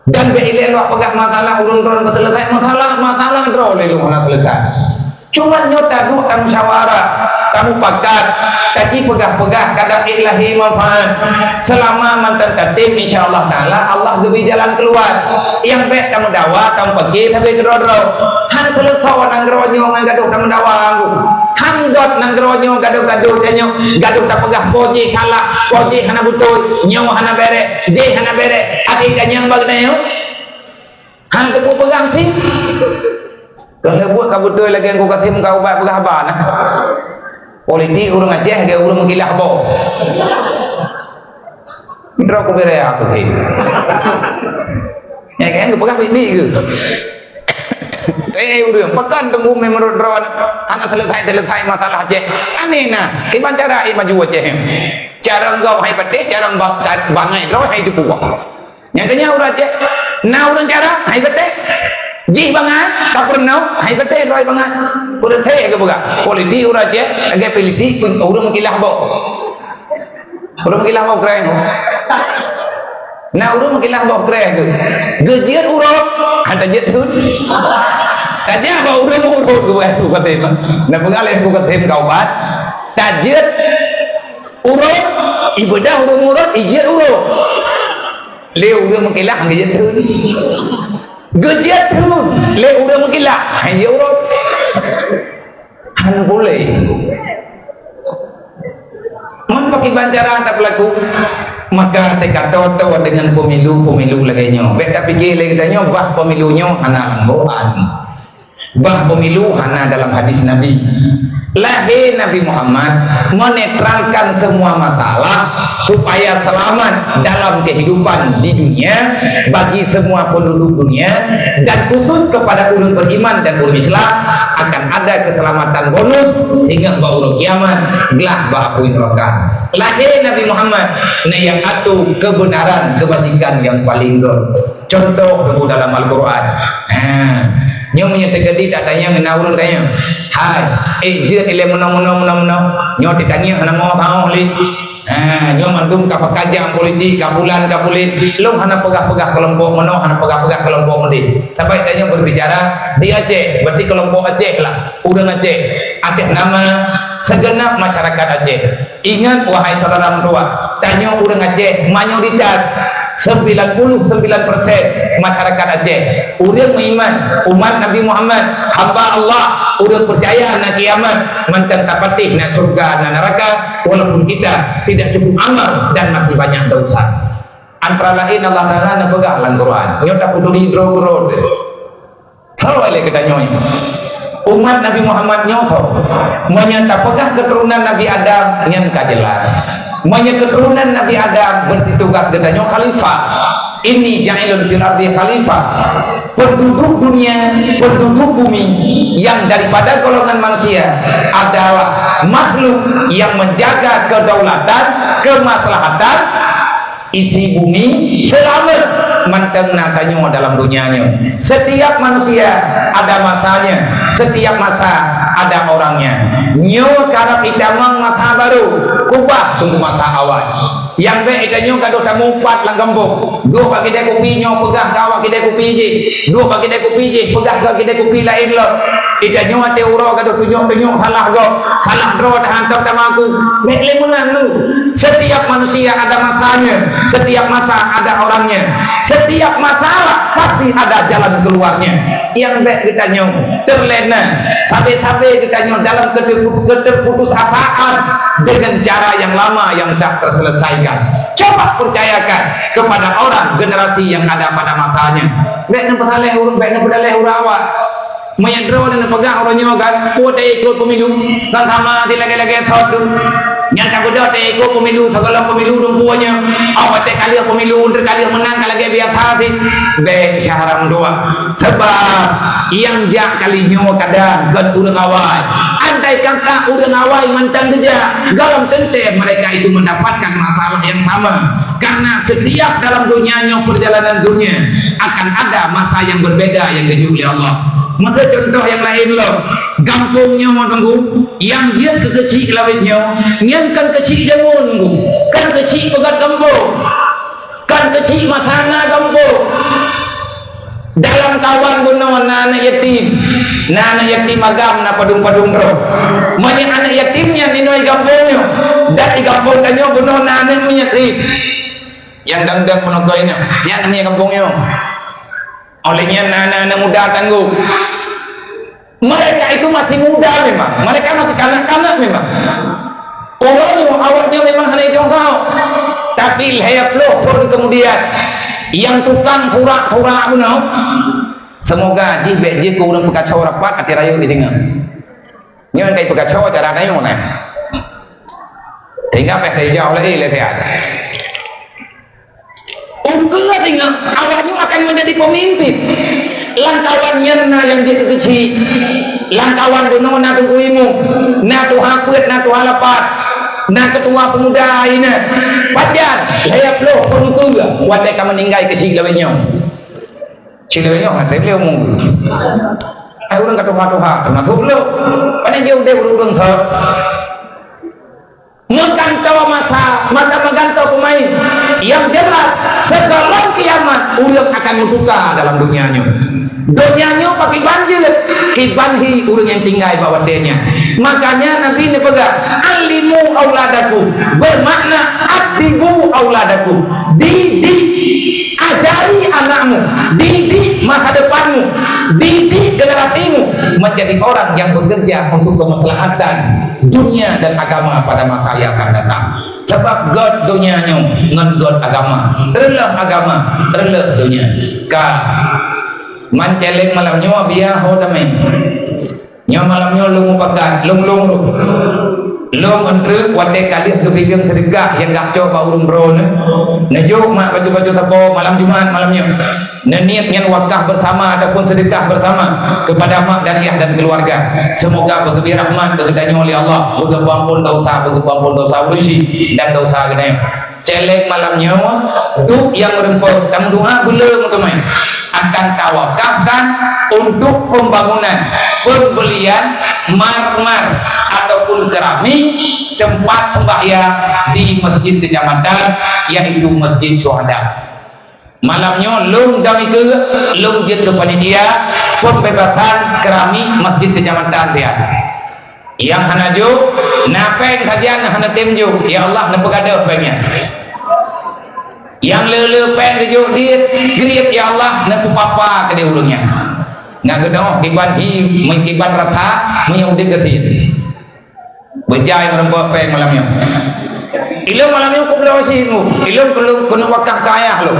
dan beile lu apakah masalah urung drone selesai masalah drone lu mana selesai cuma nyota du kamu musyawarah kamu pakat kaki pegah-pegah kadang ilahi manfaat selama mantan tertib insyaallah taala Allah beri jalan keluar yang baik kamu dakwah kamu pergi sampai dro-dro han selesai nang dronyo gaduh kamu dakwah han dot nang dronyo gaduh-gaduh danyo gaduh tak pegah poji kala poji hana butuh nyawa hana bere je hana bere ati kanyang bagnayo han kepu pegang sih kalau buat kabutul lagi aku katim kau buat pegah ban politik urang Aceh dia urang mengilah bo Mitra aku bere aku sih ya kan aku pegah bibi ke urang pekan tunggu menurut drone anak selesai masalah Aceh aneh nah iban cara maju Aceh cara engkau hai pete cara bangai drone hai dipuak yang kenya urang Aceh nah urang cara hai pete ji bangat tak pernah hai pete roi bangat urang teh ke buka politik urang Aceh agak politik pun urang mengilah bo keren nah urang mengilah bo keren tu gejiat urang ada jet tu saja bawa urang urut gue tu kata nah pengalih buka tem kau bat tajet urut ibadah urut ijet urut leu urang mengilah gejiat tu gejiat tu le urang mengilah hanya urut han boleh mun pakai bancaran tak berlaku maka teka toto dengan pemilu laganya beda pikir lagi tanya bah pemilunya hana lamboan bah pemilu hana dalam hadis Nabi lahir Nabi Muhammad menetralkan semua masalah supaya selamat dalam kehidupan di dunia bagi semua penduduk dunia dan khusus kepada ulun beriman dan ulun Islam akan ada keselamatan bonus sehingga ba'urul kiamat gelah ba'akuin rokan lahir Nabi Muhammad nah yang atu kebenaran kebajikan yang paling contoh dalam Al-Quran nyo punya tegadi tak tanya menawurun tanya hai je ile menang nyo ditanya hana mau tahu li nyo mandum ka pakajang politik kabulan kabulit long hana pegah-pegah kelompok meno hana pegah-pegah kelompok mesti sampai tanya berbicara di Aceh berarti kelompok Aceh lah urang Aceh Aceh nama segenap masyarakat Aceh ingat wahai saudara tua tanya urang Aceh mayoritas 99% masyarakat Aceh urang beriman umat Nabi Muhammad hamba Allah urang percaya na kiamat mantan tapatih na surga na neraka walaupun kita tidak cukup amal dan masih banyak dosa antara lain Allah Ta'ala na pegah dalam Quran nyota peduli drog kalau oleh kedanya umat Nabi Muhammad nyoto menyata pegah keturunan Nabi Adam nyangka jelas menyata keturunan Nabi Adam bertugas kedanya khalifah ini ja'ilun fil ardi khalifah penduduk dunia penduduk bumi yang daripada golongan manusia adalah makhluk yang menjaga kedaulatan kemaslahatan isi bumi selamat manteng nakanya dalam dunianya setiap manusia ada masanya setiap masa ada orangnya nyo cara kita masa baru kubah tunggu masa awal yang be itanyo kado tamu pat lang gambok dua bagi dia kopi nyo pegah kawa kedai kopi je dua bagi dia kopi je pegah ke kedai kopi lain lo itanyo ate uro kado tunjuk salah go salah dro hantam tamaku mek lemunan lu setiap manusia ada masanya setiap masa ada orangnya setiap masalah pasti ada jalan keluarnya yang be itanyo terlena sampai itanyo dalam keterputusasaan dengan cara yang lama yang tak terselesaikan. Coba percayakan kepada orang generasi yang ada pada masanya. Baik nak pasal urut, baik nak pedalih urawa. Menyedro dan pegang orangnya kan, buat ikut pemilu, kan sama di lagi-lagi satu. Yang tak boleh ikut pemilu, segala pemilu dumpuannya. Awak tak kali pemilu, terkali menang, kalau lagi biasa sih. Baik syaharam doa. Sebab yang jak kalinya kadang kan urang awal. Andai kata urang awal mantang kerja, galam tentu mereka itu mendapatkan masalah yang sama. Karena setiap dalam dunianya perjalanan dunia akan ada masa yang berbeda yang diuji Allah. Maka contoh yang lain loh, gampungnya mau tunggu, yang dia kekecil lawitnya, yang kan kecil dia nunggu, kan kecil pegat kampung, kan kecil masana kampung. Dalam kawan guna anak yatim agam na padung-padung bro. Banyak anak yatimnya ninoi kampungnya, dan di kampung kanyo guna anak yatim. Yang dang-dang menogainya, yang namanya kampungnya. Olehnya anak-anak muda tangguh. Mereka itu masih muda memang, mereka masih kanak-kanak memang. Orangnya awalnya memang hanya itu kau, tapi hayat loh pun kemudian yang tukang pura-pura punau. Semoga jibek jiku orang pekacau rapat hati rayu di tengah. Nyon kai pekacau cara kayu mana? Hingga peh jauh lagi lehat. Ungkula tinggal awalnya akan menjadi pemimpin. Langkawannya yang dia kecil, langkawan gunung na tungguimu, na tuhakut, na tuhalapat, na ketua pemuda ini, wajar, layap loh penutuga, wadah kamu meninggal ke siglawenya, siglawenya, nanti beliau munggu, orang ketua termasuk lo, pada jauh dia berurung ter. Mengantau masa mengantau pemain yang jelas segala kiamat ulang akan bertukar dalam dunianya pakai banjir kibanhi urang yang tinggal bawah denya. Makanya Nabi ini pegang alimu auladaku, bermakna adibu auladaku, didik ajari anakmu, didik masa depanmu, didik generasimu menjadi orang yang bekerja untuk kemaslahatan dunia dan agama pada masa yang akan datang. Sebab God dunianya ngan God agama, agama dunia. Ka manceleng malamnya biar ho damai. Nyo malamnya lu pakat, long entre wate kali kebimbing sedekah yang dak coba urung bro nejuk mak baju-baju tapo malam Jumat malamnya. Niatnya wakaf bersama ataupun sedekah bersama kepada mak dan ayah dan keluarga. Semoga berkebir rahmat kepadanya oleh Allah, berkepampun dosa bersih dan dosa gede. Celek malamnya duk yang meremput tang doa belum teman akan tawakafkan untuk pembangunan pembelian marmer ataupun keramik tempat sembahyang di masjid kecamatan yaitu Masjid Syuhada. Malamnya lung dami ke lung jid ke panitia pembebasan keramik masjid kecamatan dia. Yang hanajo napeng kajian hana temjo ya Allah na pegada pengnya. Yang lele peng jo dia griep ya Allah na pupapa ke dia ulungnya. Nak gedoh kiban hi mengkiban rata menyudit ke dia. Bejai merempok peng malamnya. Ilmu malamnya ku berawasi ilmu. Ilmu perlu kena wakaf ke ayah lo.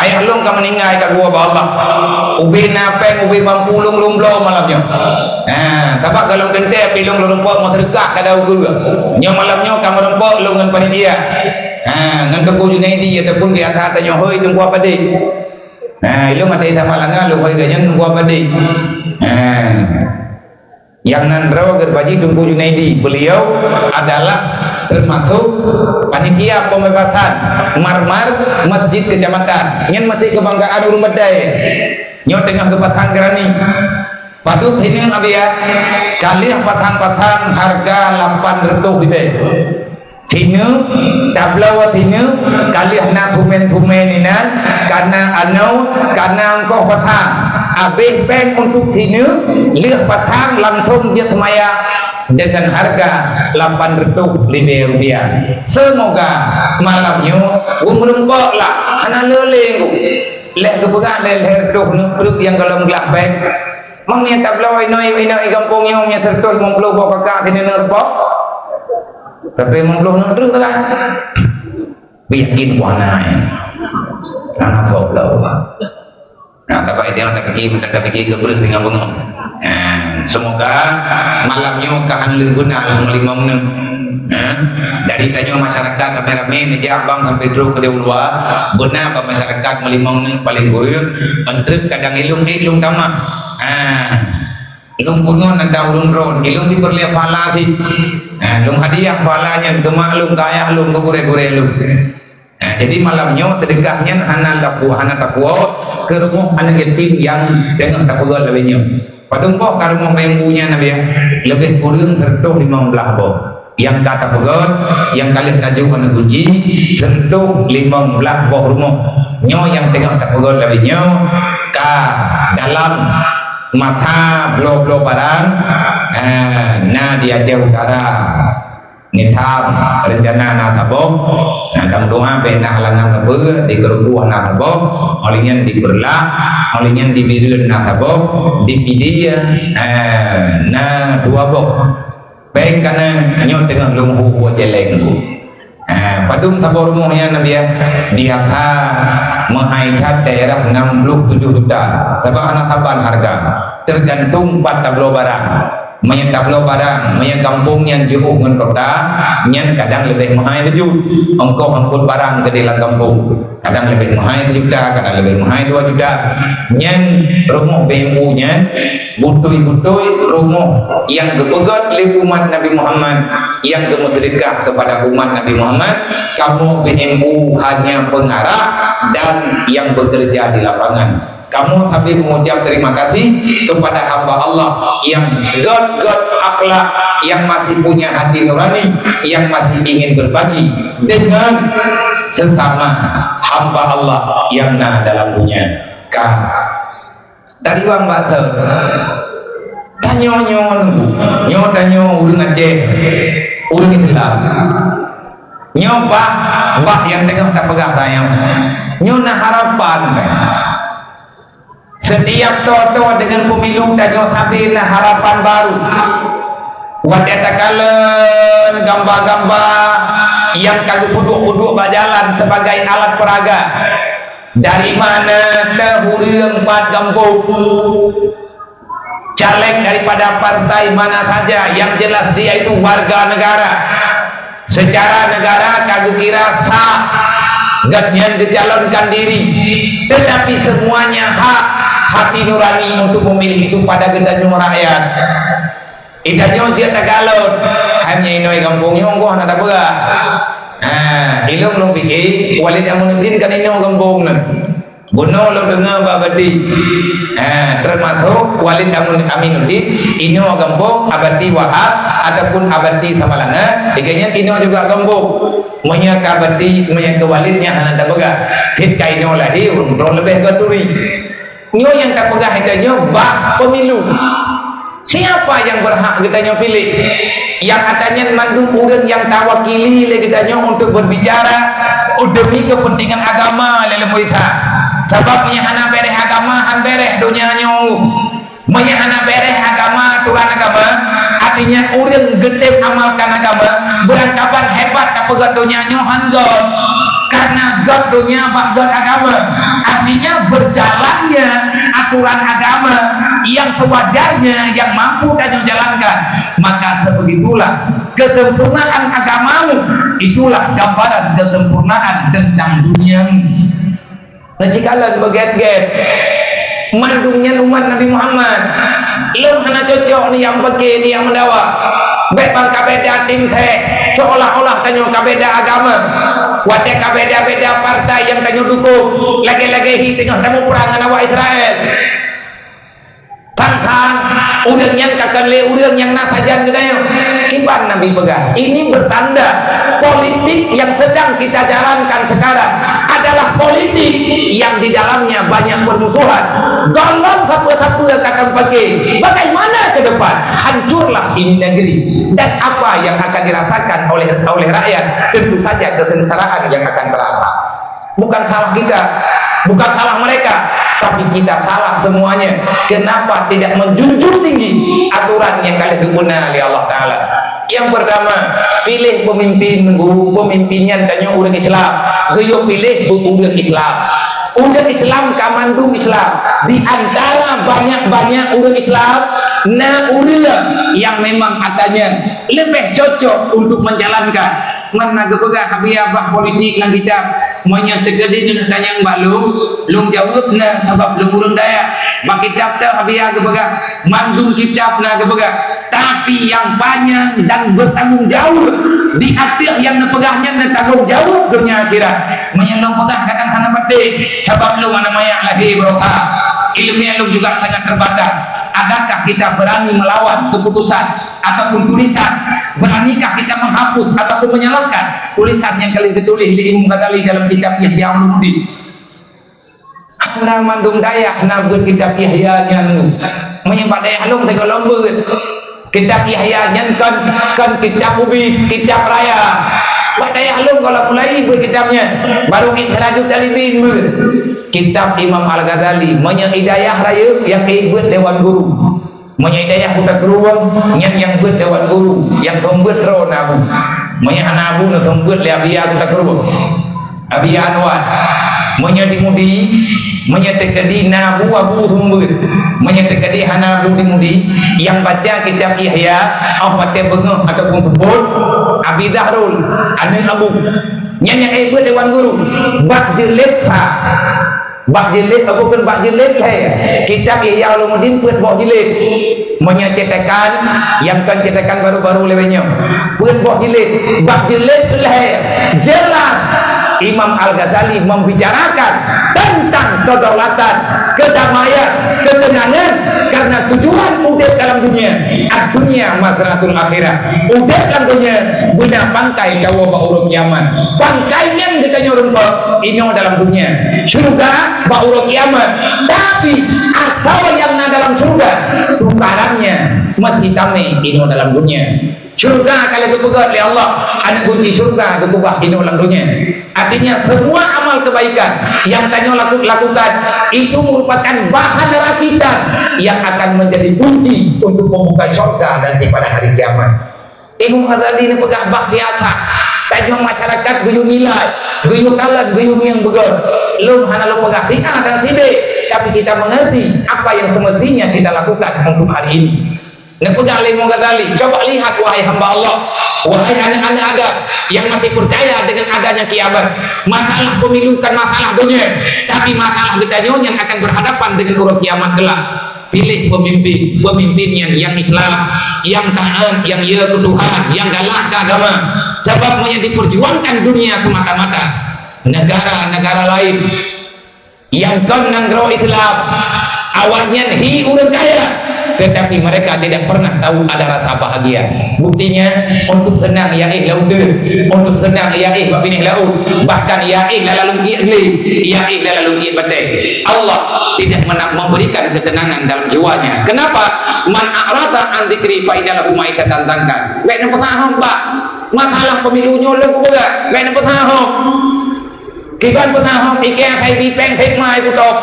Ayah lo kan meninggal kat gua Allah. Ubi napeng, ubi mampulung lumblo malamnya. Sebab kalau kente pilung merempok mau sedekah kada ugu. Nyong malamnya kan merempok lo ngan panitia. Ngan keku Junaidi ataupun di atas tanya hoi tunggu apa deh. Ilmu mati sama langan lo hoi ganyan tunggu apa deh. Yang nandraw gerbaji tunggu Junaidi. Beliau adalah termasuk panitia pembebasan marmer masjid kecamatan. Nyen masih kebanggaan urung bedai. Nyo tengah kepatang gerani. Patut ini abia kali patang-patang harga 800 gitu. Tina tablawa tina kalih nak tumen-tumen ni nan karena karena engkau petang habis bank untuk tina lihat petang langsung dia semaya dengan harga 800 lebih rupiah. Semoga malamnya umrungkok lah anak leleng leh kepegang leh doh nuk yang kalau gelap bank mangnya tablawa inoi kampungnya nya tertus 50 kakak tina nerpok tapi 50 terus kan bikin warna karena goblok. Nah, tapi dia tak pergi ke beres dengan bunga. Semoga malamnya kahan leguna 5 menit. Dari tanya masyarakat rame-rame meja abang sampai terus ke luar guna apa masyarakat 5 menit paling gurih menteri kadang ilung tamak. Ilung pungon ada ulun ron, ilung diperlihat pala sih. Ilung hadiah palanya gemak ilung kaya ilung kegure-gure ilung. Jadi malamnya sedekahnya anak takwa ke rumah anak yatim yang dengan takwa lebihnya. Padahal kok kalau mau yang punya nabi lebih kurang tertuh 15 boh. Yang kata pegot, yang kalian tajuk anak kunci tertuh 15 boh rumah. Nyo yang tengah takwa lebihnya ka dalam mata blok barang nah di Aceh Utara nitam rencana natabok dan doa bena halangan apa di kerubuhan natabok olehnya diberlah olehnya dibirun natabok dipidia nah 2 bok baik karena hanya tengah lumpuh buat jelek padum tabor rumahnya nabi dia menghaikat daerah 67 juta sebab anak taban harga tergantung 4 tablo barang banyak tablo barang banyak kampung yang jauh dengan kota yang kadang lebih mahal 7 ongkos angkut barang ke dalam kampung kadang lebih mahal 7 juta kadang lebih mahal 2 juta yang rumah BMU nya butui-butui rumah yang kepegat oleh umat Nabi Muhammad yang kemusyrikah kepada umat Nabi Muhammad kamu BMU hanya pengarah dan yang bekerja di lapangan kamu tapi mengucap terima kasih kepada hamba Allah yang God akhlak yang masih punya hati nurani yang masih ingin berbagi dengan sesama hamba Allah yang dalam dunia dari wang batal tanyo tanyo urang Aceh urang Islam nyoba yang tengah tak pegang sayang nyona harapan setiap toto dengan pemilu tanyo sampai harapan baru wadah takalen gambar-gambar yang kagak puduk-puduk berjalan sebagai alat peraga dari mana terhuriang 4 kampung caleg daripada partai mana saja yang jelas dia itu warga negara secara negara kagak kira sah gantian dicalonkan diri tetapi semuanya hak hati nurani untuk memilih itu pada gendanyo rakyat ikanyo dia tagalon hanya inoi kampungnya ongkoh anak tak pegah ilmu belum pikir walid yang mungkin kan ini kampung Buno lo dengar babadi termasuk walid aminuddin ini kampung abadi wahab ataupun abadi samalanga tiganya ini juga kampung menyak abadi menyak walidnya anak tak pegah hit kaino lahi urung lebih gaturi nyo yang tak pegah hikanya bah pemilu siapa yang berhak kitanya pilih yang katanya mandung orang yang tawakili kitanya untuk berbicara demi kepentingan agama lelemu isa sebabnya anak bereh agama han bereh dunia nyo banyak anak bereh agama Tuhan agama artinya orang getep amalkan agama berangkapan hebat tak pegat dunia nyo han God karena God dunia bak God agama artinya berjalannya aturan agama yang sewajarnya yang mampu dan menjalankan maka sebegitulah kesempurnaan agamamu itulah gambaran kesempurnaan tentang duniamu. Jikalau beget-get mandungnya umat Nabi Muhammad belum hanya cocok ni yang pakai ni yang mendawa bebang kabeda tim seolah-olah tanyo kabeda agama wadah kabeda-beda partai yang tanyo dukung lagi-lagi tengah temu perangan awak Israel tangkang urang yang kakak le urang yang nasajan katanya iban dipegang. Ini bertanda politik yang sedang kita jalankan sekarang adalah politik yang di dalamnya banyak permusuhan. Golong satu-satu yang akan pakai. Bagaimana ke depan? Hancurlah ini negeri. Dan apa yang akan dirasakan oleh rakyat? Tentu saja kesengsaraan yang akan terasa. Bukan salah kita, bukan salah mereka, tapi kita salah semuanya. Kenapa tidak menjunjung tinggi aturan yang kalian digunakan oleh Allah Ta'ala? Yang pertama, pilih pemimpinnya tanya orang Islam. Gaya pilih orang Islam. Orang Islam kamandu Islam. Di antara banyak-banyak orang Islam, nah orang yang memang katanya lebih cocok untuk menjalankan. Mana kepegang habis politik lang kita monya tegadi dengan tanya mbak lung jawab na sebab lung urang daya bak kitab ta habis kepegang manzum kitab na kepegang, tapi yang banyak dan bertanggung jawab di akhir yang nepegahnya na tanggung jawab dunia akhirat menyelong pegang kadang sana batik sebab lung mana mayak lagi beroka ilmunya lung juga sangat terbatas. Adakah kita berani melawan keputusan ataupun tulisan? Beranikah kita menghapus ataupun menyalahkan tulisan yang kalian ditulis di Imam Ghazali dalam kitab Ihya Ulumuddin? Ana mandung daya nabut kitab Ihya nyan menyebab daya lum tega lomba kitab Ihya nyan kan kitab ubi kitab raya buat daya lum kalau mulai kitabnya baru Ikhrajul Talibin kitab Imam Al-Ghazali menyhidayah raya yang ikut dewan guru menyhidayah budak beruang yang buat dewan guru yang membuat ro nabu menyanabu na membuat liabia budak beruang Abi Anwar menyadimudi menyetekadi nabu abu membuat menyetekadi hanabu dimudi yang baca kitab Ihya apa te bengah ataupun kebut Abi Dahrul anu abu nyanya ikut dewan guru bak jelek sa bak jilid bukan bak jilid kitab Ihya Ulumuddin buat bak jilid menyatakan yang kan cetakan baru-baru lewatnya buat bak jilid bak jilid jelas Imam Al-Ghazali membicarakan tentang kedaulatan, kedamaian, ketenangan karena tujuan udep dalam dunia dunia masratul akhirat udep dalam dunia bina pangkai jawa ba'uruk kiamat pangkainya ditanya orang ini dalam dunia surga ba'uruk kiamat tapi asal yang dalam surga tukarannya mesti tame ini dalam dunia surga kalau kepegat oleh Allah anak kunci surga kekubah ini dalam dunia. Artinya semua amal kebaikan yang tanya lakukan itu merupakan bahan rakitan yang akan menjadi kunci untuk membuka surga dan pada hari kiamat. Imam Ghazali ini pegang bak siasat tanya masyarakat guyu nilai guyu kalan guyu yang begar lu hanya lu pegang si'ah dan sidik tapi kita mengerti apa yang semestinya kita lakukan untuk hari ini. Nepegang Imam Ghazali, coba lihat wahai hamba Allah, wahai anak-anak agama yang masih percaya dengan adanya kiamat. Masalah pemilu kan masalah dunia, tapi masalah kita yang akan berhadapan dengan urut kiamat kelak. Pilih pemimpinnya yang Islam, yang taat, yang ya ke Tuhan, yang galak ke agama. Sebab yang diperjuangkan dunia semata-mata. Negara-negara lain yang kan nanggro Islam, awalnya hi urut kaya. Tetapi mereka tidak pernah tahu ada rasa bahagia. Buktinya untuk senang yaih laude, untuk senang yaih babinih laut, bahkan yaih lalalung yaih lalalung batai. Allah tidak memberikan ketenangan dalam jiwanya. Kenapa? Man a'rada an dzikri fa innahu ma'isyatan tangkan. Wek nang petahong Pak. Masalah pemilunya lho kok. Wek nang petahong. Kiban petahong ikea kai bipeng hikmah itu tok.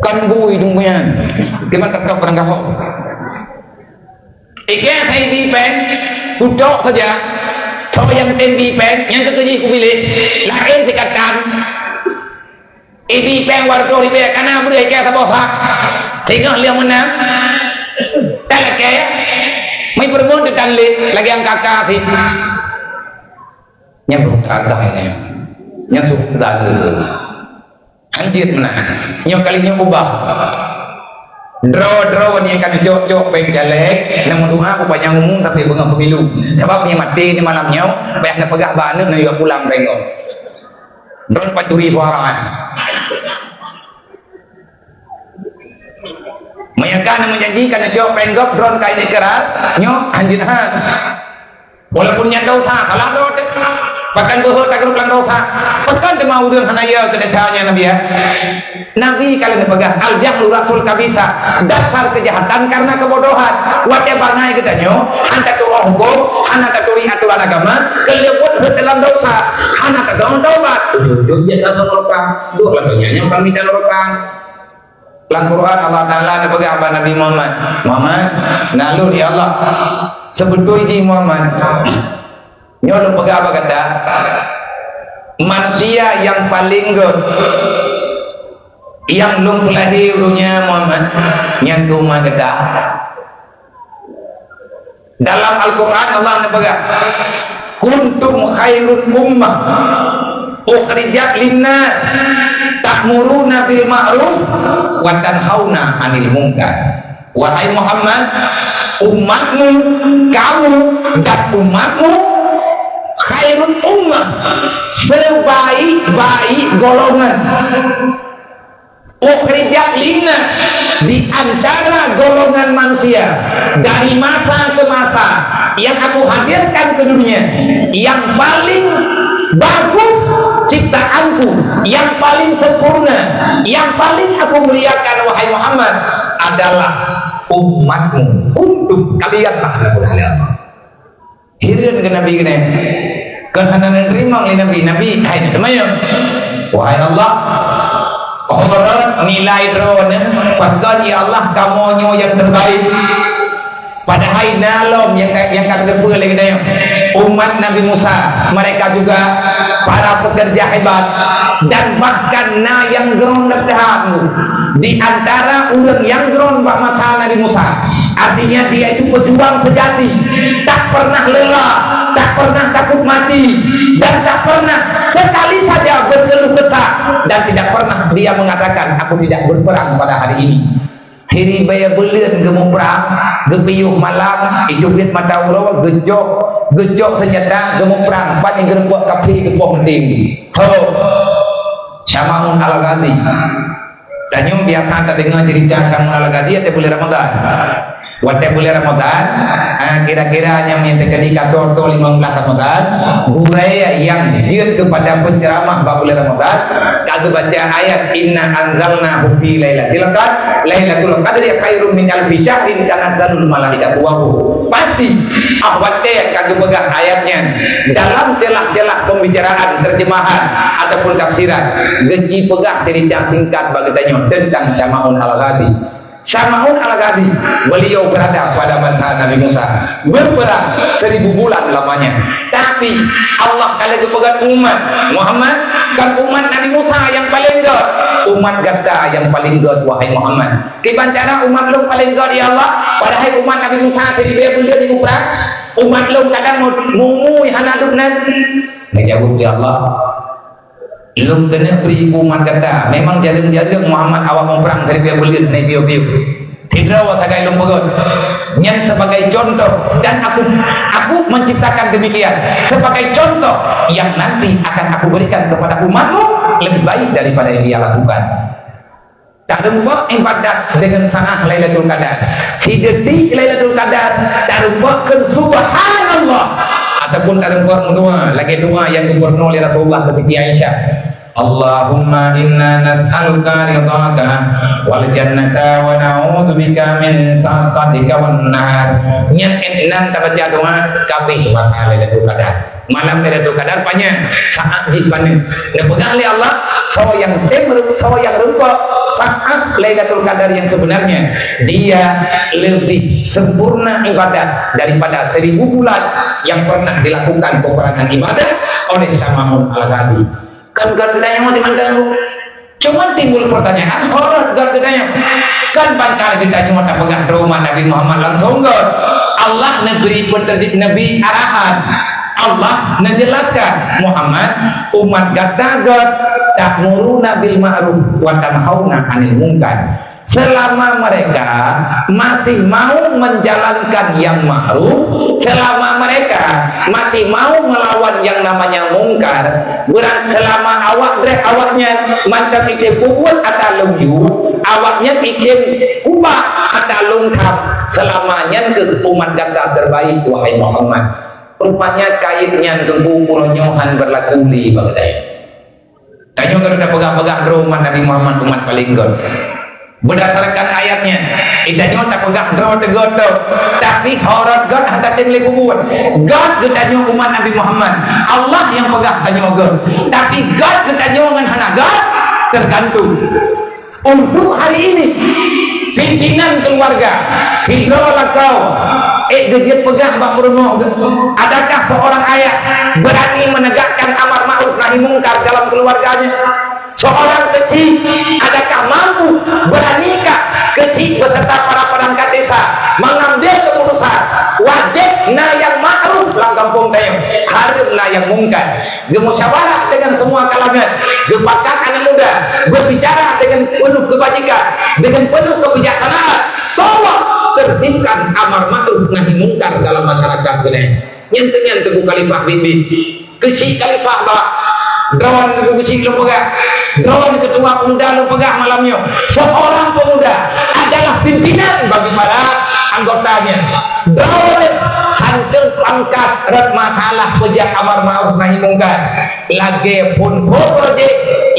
Kan bui dungnya gimana kau pernah kau ikan saya di pen duduk saja kau yang tem di pen yang ketujuh ku pilih lain dikatakan di pen warga di pen karena boleh ikan tak bohak sehingga dia menang tak lagi mai berbun depan lagi yang kakak sih nyambung kakak ini nyasuk dah anjir menahan nyok kalinya ubah draw ni akan jok pengjalek namun doa aku banyak ngomong tapi bengang pemilu sebab ni mati ni malamnya banyak nak pegah bahan nak juga pulang tengok drone pacuri suara Mayakan menjanjikan jauh penggop drone kain keras, nyok anjinahan. Walaupun nya dosa, kalah dosa. Bahkan bahwa tak kerulang dosa. Bahkan dia mau dengan hanaya kedesanya Nabi ya. Nabi kalian pegang al-jahlu rasul kabisa. Dasar kejahatan karena kebodohan. Wate bangai kita nyo, anta tu hukum, anta tu aturan agama, kelewat dalam dosa. Anta tu taubat. Ujung dia kata neraka. Dua lagunya yang kami dan neraka. Dalam Quran Allah Ta'ala ada pegang apa Nabi Muhammad. Muhammad, nalur ya Allah. Sebetulnya Muhammad. Nyolo pegang apa kata? Manusia yang paling good, yang belum lahirnya Muhammad, yang cuma kata. Dalam Al-Quran Allah pegang. Kuntum khairul ummah, ukhrijat linnas, ta'muruna bil ma'ruf wa tanhauna 'anil munkar. Wahai Muhammad, umatmu, kamu dan umatmu khairul ummah, sebaik-baik golongan. Ukhrijat linnas, di antara golongan manusia dari masa ke masa yang aku hadirkan ke dunia, yang paling bagus ciptaanku, yang paling sempurna, yang paling aku muliakan wahai Muhammad adalah umatmu. Untuk kalianlah hirin ke Nabi kena karena nerima oleh Nabi hai temannya wahai Allah orang nilai drone pasal ya Allah kamu yang terbaik pada hari nalom yang kata depan lagi dah umat Nabi Musa, mereka juga para pekerja hebat dan bahkan na yang geron bertahan di antara orang yang geron bak masa Nabi Musa. Artinya dia itu pejuang sejati, tak pernah lelah, tak pernah takut mati, dan tak pernah sekali saja berkeluh kesah, dan tidak pernah dia mengatakan aku tidak berperang pada hari ini. Hiri baya belian gemuk perang, gepiyuh malam, ijubit mata ulawa, gejok senjata, gemuk perang, pan yang gerbuat kapi, gepok penting. Ho, Syamaun Al-Ghazali. Dan yang biasa kita dengar cerita Syamaun Al-Ghazali ada bulan Ramadan. Waktu bulan Ramadan, kira-kira yang terjadi kata 15 Ramadan, budaya yang dia kepada penceramah bulan Ramadan, kalau baca ayat Inna anzalna fi lailatul qadr, lailatul qadri khairum min alfi syahrin tanazzalul malaikatu wa ruh. Pasti awatnya kalau pegang ayatnya dalam celah-celah pembicaraan, terjemahan ataupun tafsiran, genci pegang cerita singkat bagi tanya tentang Syamaun Al-Ghazali. Syamaun Al-Ghazali, beliau berada pada masa Nabi Musa, berperang 1000 bulan lamanya. Tapi Allah kalau kepegang umat Muhammad, kan umat Nabi Musa yang paling god, umat gata yang paling god wahai Muhammad. Kibancara umat lu paling god ya Allah, padahal umat Nabi Musa jadi beliau di perang, umat lu kadang mumui hanaduknan. Ngejawab ya Allah, belum kena beri umat kata memang jaga-jaga Muhammad awak memperang dari dia belit naik biu-biu tidak wasakai lumpugot yang sebagai contoh, dan aku menciptakan demikian sebagai contoh yang nanti akan aku berikan kepada umatmu lebih baik daripada yang dia lakukan. Tak rumah ibadat dengan sangat Lailatul Qadar, hidati Lailatul Qadar tak rumah ke subhanallah ataupun tak rumah lagi dua yang dibunuh oleh Rasulullah ke Siti Aisyah. Allahumma inna nas'aluka ridhaka wal jannata wa na'udzubika min sakhatika wan nar. Nyat enan tak baca doa kabeh wa Lailatul Qadar. Malam Lailatul Qadar banyak saat di mana dipegang oleh Allah sawa yang rupa saat Lailatul Qadar yang sebenarnya dia lebih sempurna ibadat daripada 1000 bulan yang pernah dilakukan peperangan ibadah oleh Syamaun Al-Ghazali. Kan gardenya mau dimandang cuma timbul pertanyaan horor gardenya kan bangkal ditanya mata pegang rumah Nabi Muhammad langsung Allah negeri penerjit Nabi arahan Allah menjelaskan Muhammad umat gatagot ta'muruna bil ma'ruf wa tanhauna 'anil munkar. selama mereka masih mau menjalankan yang ma'ruf, selama mereka masih mau melawan yang namanya mungkar, berang selama awaknya macam itu kuat atau lungju, awaknya bikin ubah atau lengkap, selamanya ke umat kata terbaik wahai Muhammad. Rupanya kaitnya tunggu puronyohan berlakuli bagdai. Tanya kalau kita pegang-pegang rumah Nabi Muhammad umat paling god. Berdasarkan ayatnya, itanya tak pegang draw tegoto, tapi horor God hantar tinggi kubur. God ketanya umat Nabi Muhammad, Allah yang pegang tanya God. Tapi God ketanya dengan hana God tergantung. Untuk hari ini, pimpinan keluarga, hidrolah kau, gejit pegang bak berunuh. Adakah seorang ayah berani menegakkan amar ma'ruf nahi mungkar dalam keluarganya? Seorang kecil adakah mampu, beranikah kecil beserta para perangkat desa mengambil keputusan wajib na yang ma'ruf lang kampung tayo, harus na yang mungkar, bermusyawarah dengan semua kalangan, berpakat anak muda, berbicara dengan penuh kebajikan, dengan penuh kebijaksanaan, tolong tertibkan amar ma'ruf nahi mungkar dalam masyarakat kita. Yang tenang teguh khalifah bibi kecil khalifah bah Drawan kecil lo pegang, drawan ketua pemuda lo pegang malamnya. Seorang pemuda adalah pimpinan bagi para anggotanya. Drawan hantar pangkat red masalah pejak amar ma'ruf nahi mungkar. Lagi pun projek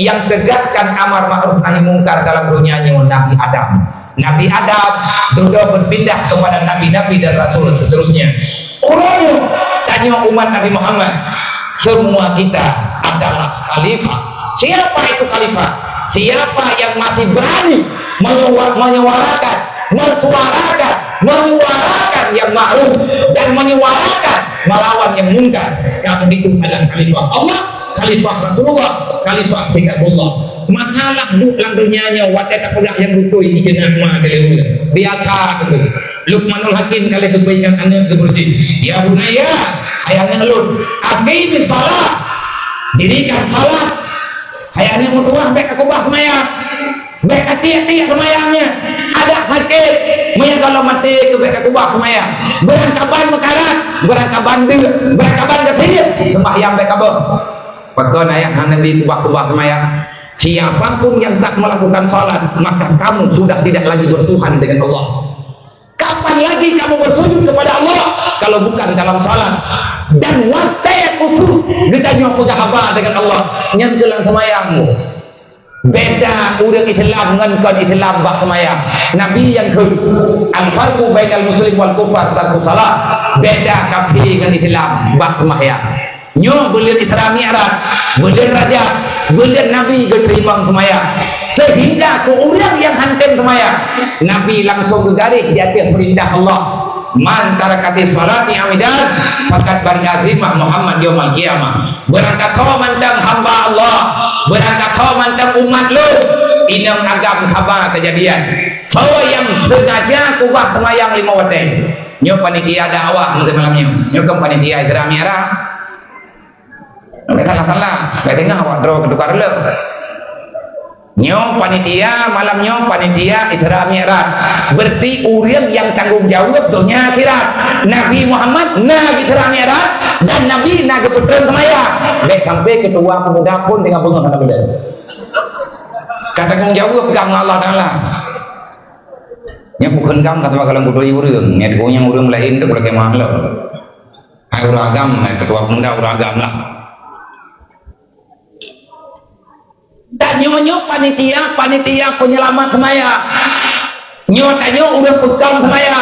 yang tegakkan amar ma'ruf nahi mungkar dalam dunianya Nabi Adam. Nabi Adam sudah berpindah kepada nabi-nabi dan rasul seterusnya. Orangnya tanya umat Nabi Muhammad, semua kita adalah khalifah. Siapa itu khalifah? Siapa yang masih berani menyuarakan yang ma'ruf dan menyuarakan melawan yang mungkar? Kalau itu adalah khalifah Allah, khalifah Rasulullah, khalifah Kitabullah. Masalah dalam dunianya wadah tak pegang yang butuh izinah mah kali biasa tu. Luqmanul Hakim kali kebaikan anak keberji. Ya bunaya, hayangnya elun. Aqimi shalah. Dirikan salat. Hayangnya mutuah baik aku bah semayang. Baik hati-hati semayangnya. Ada hati. Mayang kalau mati ke baik aku bah semayang. Berangkaban mekarat, berangkaban bil, berangkaban ketir. Sembahyang baik kabeh. Pakon ayah Nabi kubah semayang. Siapapun yang tak melakukan salat, maka kamu sudah tidak lagi bertuhan dengan Allah. Kapan lagi kamu bersujud kepada Allah kalau bukan dalam salat? Dan watai khusus gedanya pegahaba dengan Allah nyentulan semayangmu. Beda urang Islam dengan kon Islam bak semayang. Nabi yang ke al-farqu bainal muslim wal kufar tarku salat. Beda kafir dengan Islam bak semayang. Nyo bulan Isra Mi'raj, bulan Rajab, bulan Nabi berterima semayang. Sehingga ke orang yang hantam semayang, Nabi langsung bergaris di atas perintah Allah. Man tarakati salati amidan fakat bari azimah Muhammad yaumul qiyamah. Berangkat kau mantang hamba Allah, berangkat kau mantang umat lu. Inam agam khabar kejadian. Bahwa yang sengaja kubah semayang 5 waktu. Nyo panitia dakwah malamnya. Nyo kan panitia Isra Mi'raj. Salah-salah, gak tengah awak draw ketukar le. Nyo panitia malamnya panitia Isra Mi'raj. Berarti orang yang tanggung jawab dunia akhirat. Nabi Muhammad Nabi Isra Mi'raj dan Nabi Nabi Putra semayang. Baik sampai ketua pemuda pun dengan bunga kata benda. Kata tanggung jawab pegang Allah Taala. Nya bukan kamu kata kalau budoi orang, nya punya orang lain tu boleh kemah lo. Ai uragam ketua pemuda uragam lah. Dan nyo panitia penyelamat semaya. Nyo tanyo udah pegang semaya.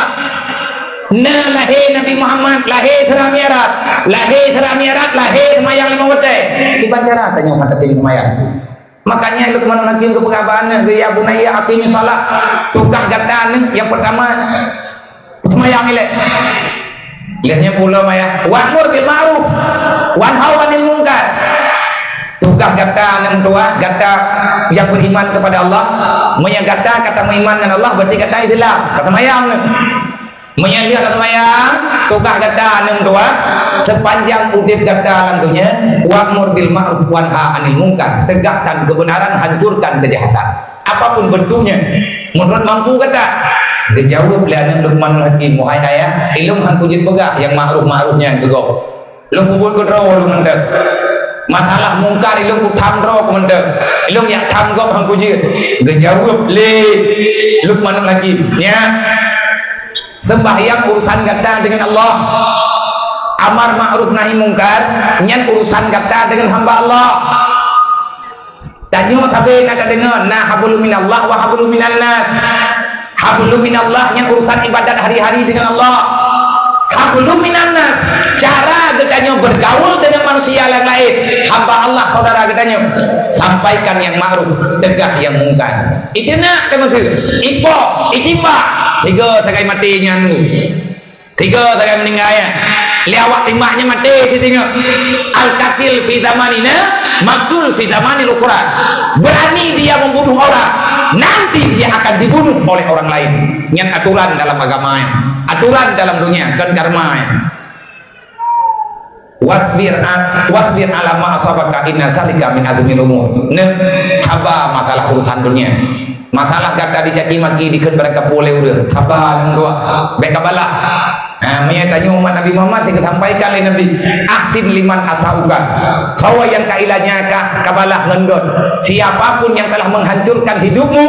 Nah lahir Nabi Muhammad, lahir Isra Mi'raj, lahir semayang 5 waktu. Ibarat cara tanyo kata tim semaya. Makanya Luqman Hakim kepegabaan ya bunaya aqimi shalah. Tukang gatan yang pertama semayang ile. Lihatnya pula maya. Wa'mur bil ma'ruf wanhau 'anil munkar. Tugas kata yang tua, kata yang beriman kepada Allah, kata beriman dengan Allah berarti kata Islam, kata mayang. Menyelihat kata mayang, tugas kata yang tua, sepanjang udip kata lantunya, wa'mur bil ma'ruf wanha 'anil munkar, tegakkan kebenaran, hancurkan kejahatan. Apapun bentuknya, Menurut mampu kata. Dia jawab lihat Luqmanul Hakim, wahai ayah, ilmu han kujit pegah yang ma'ruf-ma'rufnya gegok. Lu kubul ke draw lu mentek. Masalah mungkar ilmu ku tham draw ku mentek. Ilmu yang tham gok han kujit. Dia jawab le Luqmanul Hakim, ya. Sembahyang urusan kata dengan Allah. Amar ma'ruf nahi mungkar nyan urusan kata dengan hamba Allah. Tanya tapi nak dengar nah hablum minallah wa hablum minan nas. Hablum minallah yang urusan ibadat hari-hari dengan Allah. Hablum minan nas cara katanya bergaul dengan manusia yang lain. Hamba Allah saudara katanya sampaikan yang ma'ruf, tegah yang mungkar. Itu nak teman tu. Ipo, itiba. Tiga sagai matinya nu. Tiga sagai meninggal ya. Liawak timahnya mati tengok. Al-qatil fi zamanina, maktul fi zamanil ukhra. Berani dia membunuh orang, nanti dia akan dibunuh oleh orang lain. Yang aturan dalam agama, aturan dalam dunia, kan karma. Wasbir ala ma asabaka inna zalika min azmil umur. Haba masalah urusan dunia. Masalah kata dicaci maki dikeun mereka boleh udah. Haba dua. Baik kabalah. Tanya umat Nabi Muhammad yang sampaikan oleh Nabi, ahsin liman asauka. Sawa yang kailahnya kabalah ngendot. Siapapun yang telah menghancurkan hidupmu,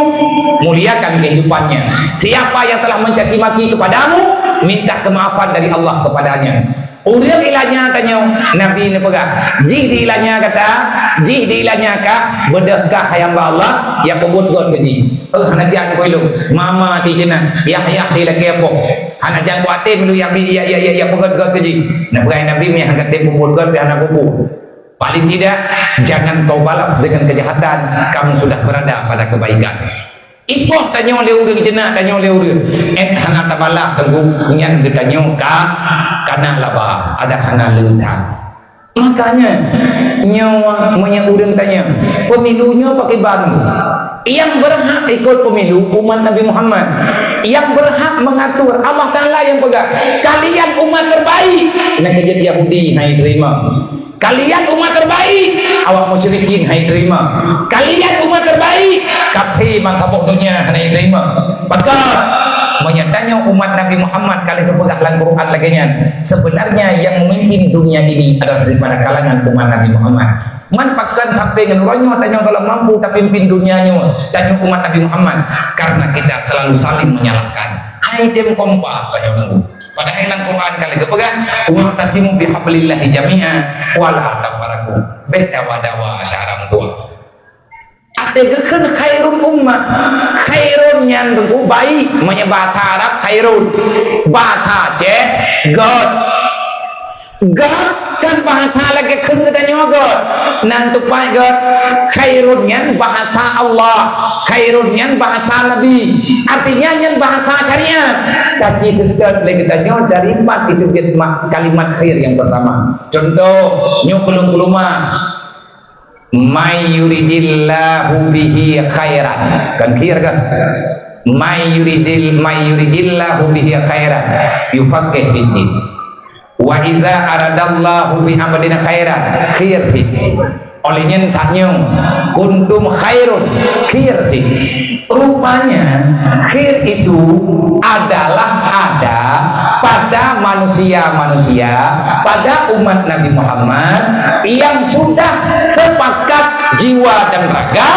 muliakan kehidupannya. Siapa yang telah mencaci maki kepadamu, minta kemaafan dari Allah kepadanya. Uriel ilahnya tanya Nabi ini pegah. Jih di ilahnya kata, jih di ilahnya kah bedekah hayang Allah ya pebut god keji. Anak jangan koilu mama tijena ya di lagi apa. Anak jangan kuatin dulu ya pebut god keji. Nah pegah Nabi mi angkat pebut god ke anak bubu. Paling tidak jangan kau balas dengan kejahatan, kamu sudah berada pada kebaikan. Ipoh tanya oleh urang jenak tanya oleh urang hana tabalah tenggung nyan ditanya kana laba ada hana lentang. Makanya nyawa punya urang tanya pemilunya pakai banu. Yang berhak ikut pemilu umat Nabi Muhammad. Yang berhak mengatur Allah Ta'ala yang pegang. Kalian umat terbaik. Nak kerja Yahudi hai terima. Kalian umat terbaik, awak musyrikin hai terima. Kalian umat terbaik, kafir mangkabok dunia hai terima. Betul. Menyatanya umat Nabi Muhammad kali kepegang Al-Quran laginya. Sebenarnya yang memimpin dunia ini adalah daripada kalangan umat Nabi Muhammad. Manfaatkan sampai ngenurannya tanya kalau mampu tapi pimpin dunianya tanya umat Nabi Muhammad karena kita selalu saling menyalahkan. Hai dem kompak tanya nunggu. Padahal dalam Quran kali kepegang wa tasimu bihablillahi jami'a wala tafarraqu beda wadawa asyaram tua. Ategekeun khairun ummah. Khairun yang begitu baik menyebut Arab khairun. Bahasa Aceh God. God kan bahasa lagi keungeutan God. Nan tupai God khairunnya bahasa Allah, khairunnya bahasa Nabi. Artinya yang bahasa syariat. Caci dekat lagi tanya dari 4 itu kalimat khair yang pertama. Contoh nyukulung-kuluma may yuridillahu bihi khairan. Kan khair kan? May yuridillahu bihi khairan yufaqih fiddin. Wa iza aradallahu bi amadina khairan khair fi. Olehnya tanya kuntum khairun khair sih. Rupanya khair itu adalah ada pada manusia-manusia, pada umat Nabi Muhammad yang sudah sepakat jiwa dan raga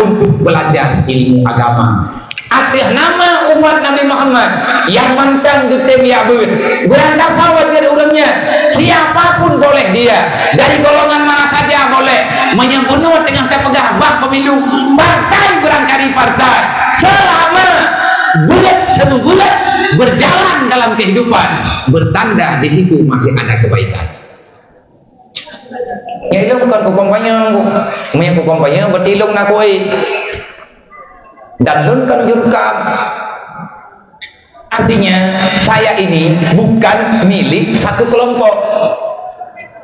untuk belajar ilmu agama. Atas nama umat Nabi Muhammad yang mantang getem yabun beranda kawat dari orangnya siapapun boleh dia dari golongan mana saja boleh menyempurnakan dengan kepegang bak pemilu partai berangkali partai selama bulat berjalan dalam kehidupan bertanda di situ masih ada kebaikan. Ya itu bukan kupampanya bertilung nakoi dan lunkan jurkam. Artinya saya ini bukan milik satu kelompok.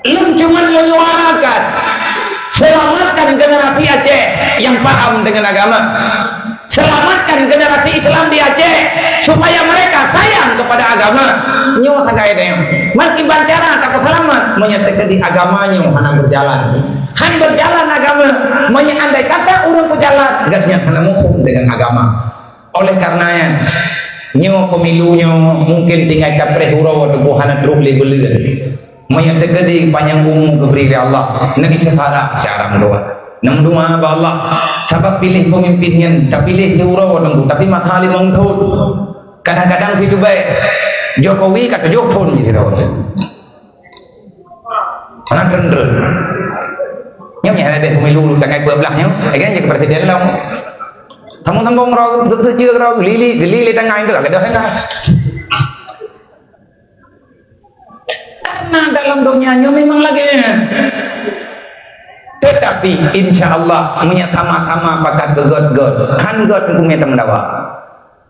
Lu cuma menyuarakan selamatkan generasi Aceh yang paham dengan agama, selamatkan generasi Islam di Aceh supaya mereka sayang kepada agama. Nyo sagaya deh. Makin bancara tak selamat menyatakan di agamanya mana berjalan. Kan berjalan agama, andai kata urang berjalan, gatnya sana hukum dengan agama. Oleh karenanya nyo pemilunya mungkin tinggal capres hurau atau buhana teruk lebelan maya tegadi panjang umur keberi Allah nagi sekarang cara mendoa nang doa ba Allah sabab pilih pemimpinnya tak pilih hurau atau tapi makali mengthut kadang-kadang situ baik Jokowi kata Jokthon gitu mana kendel nyam ya ada pemilu tangai berbelahnya kan jadi presiden lah Tambung-tambung rau, betul rau, geli tengah itu agak dah tengah. Karena dalam dunianya memang lagi. Tetapi insya Allah menyatama-tama pakat kegot-got. Han-got hukumnya temdawa.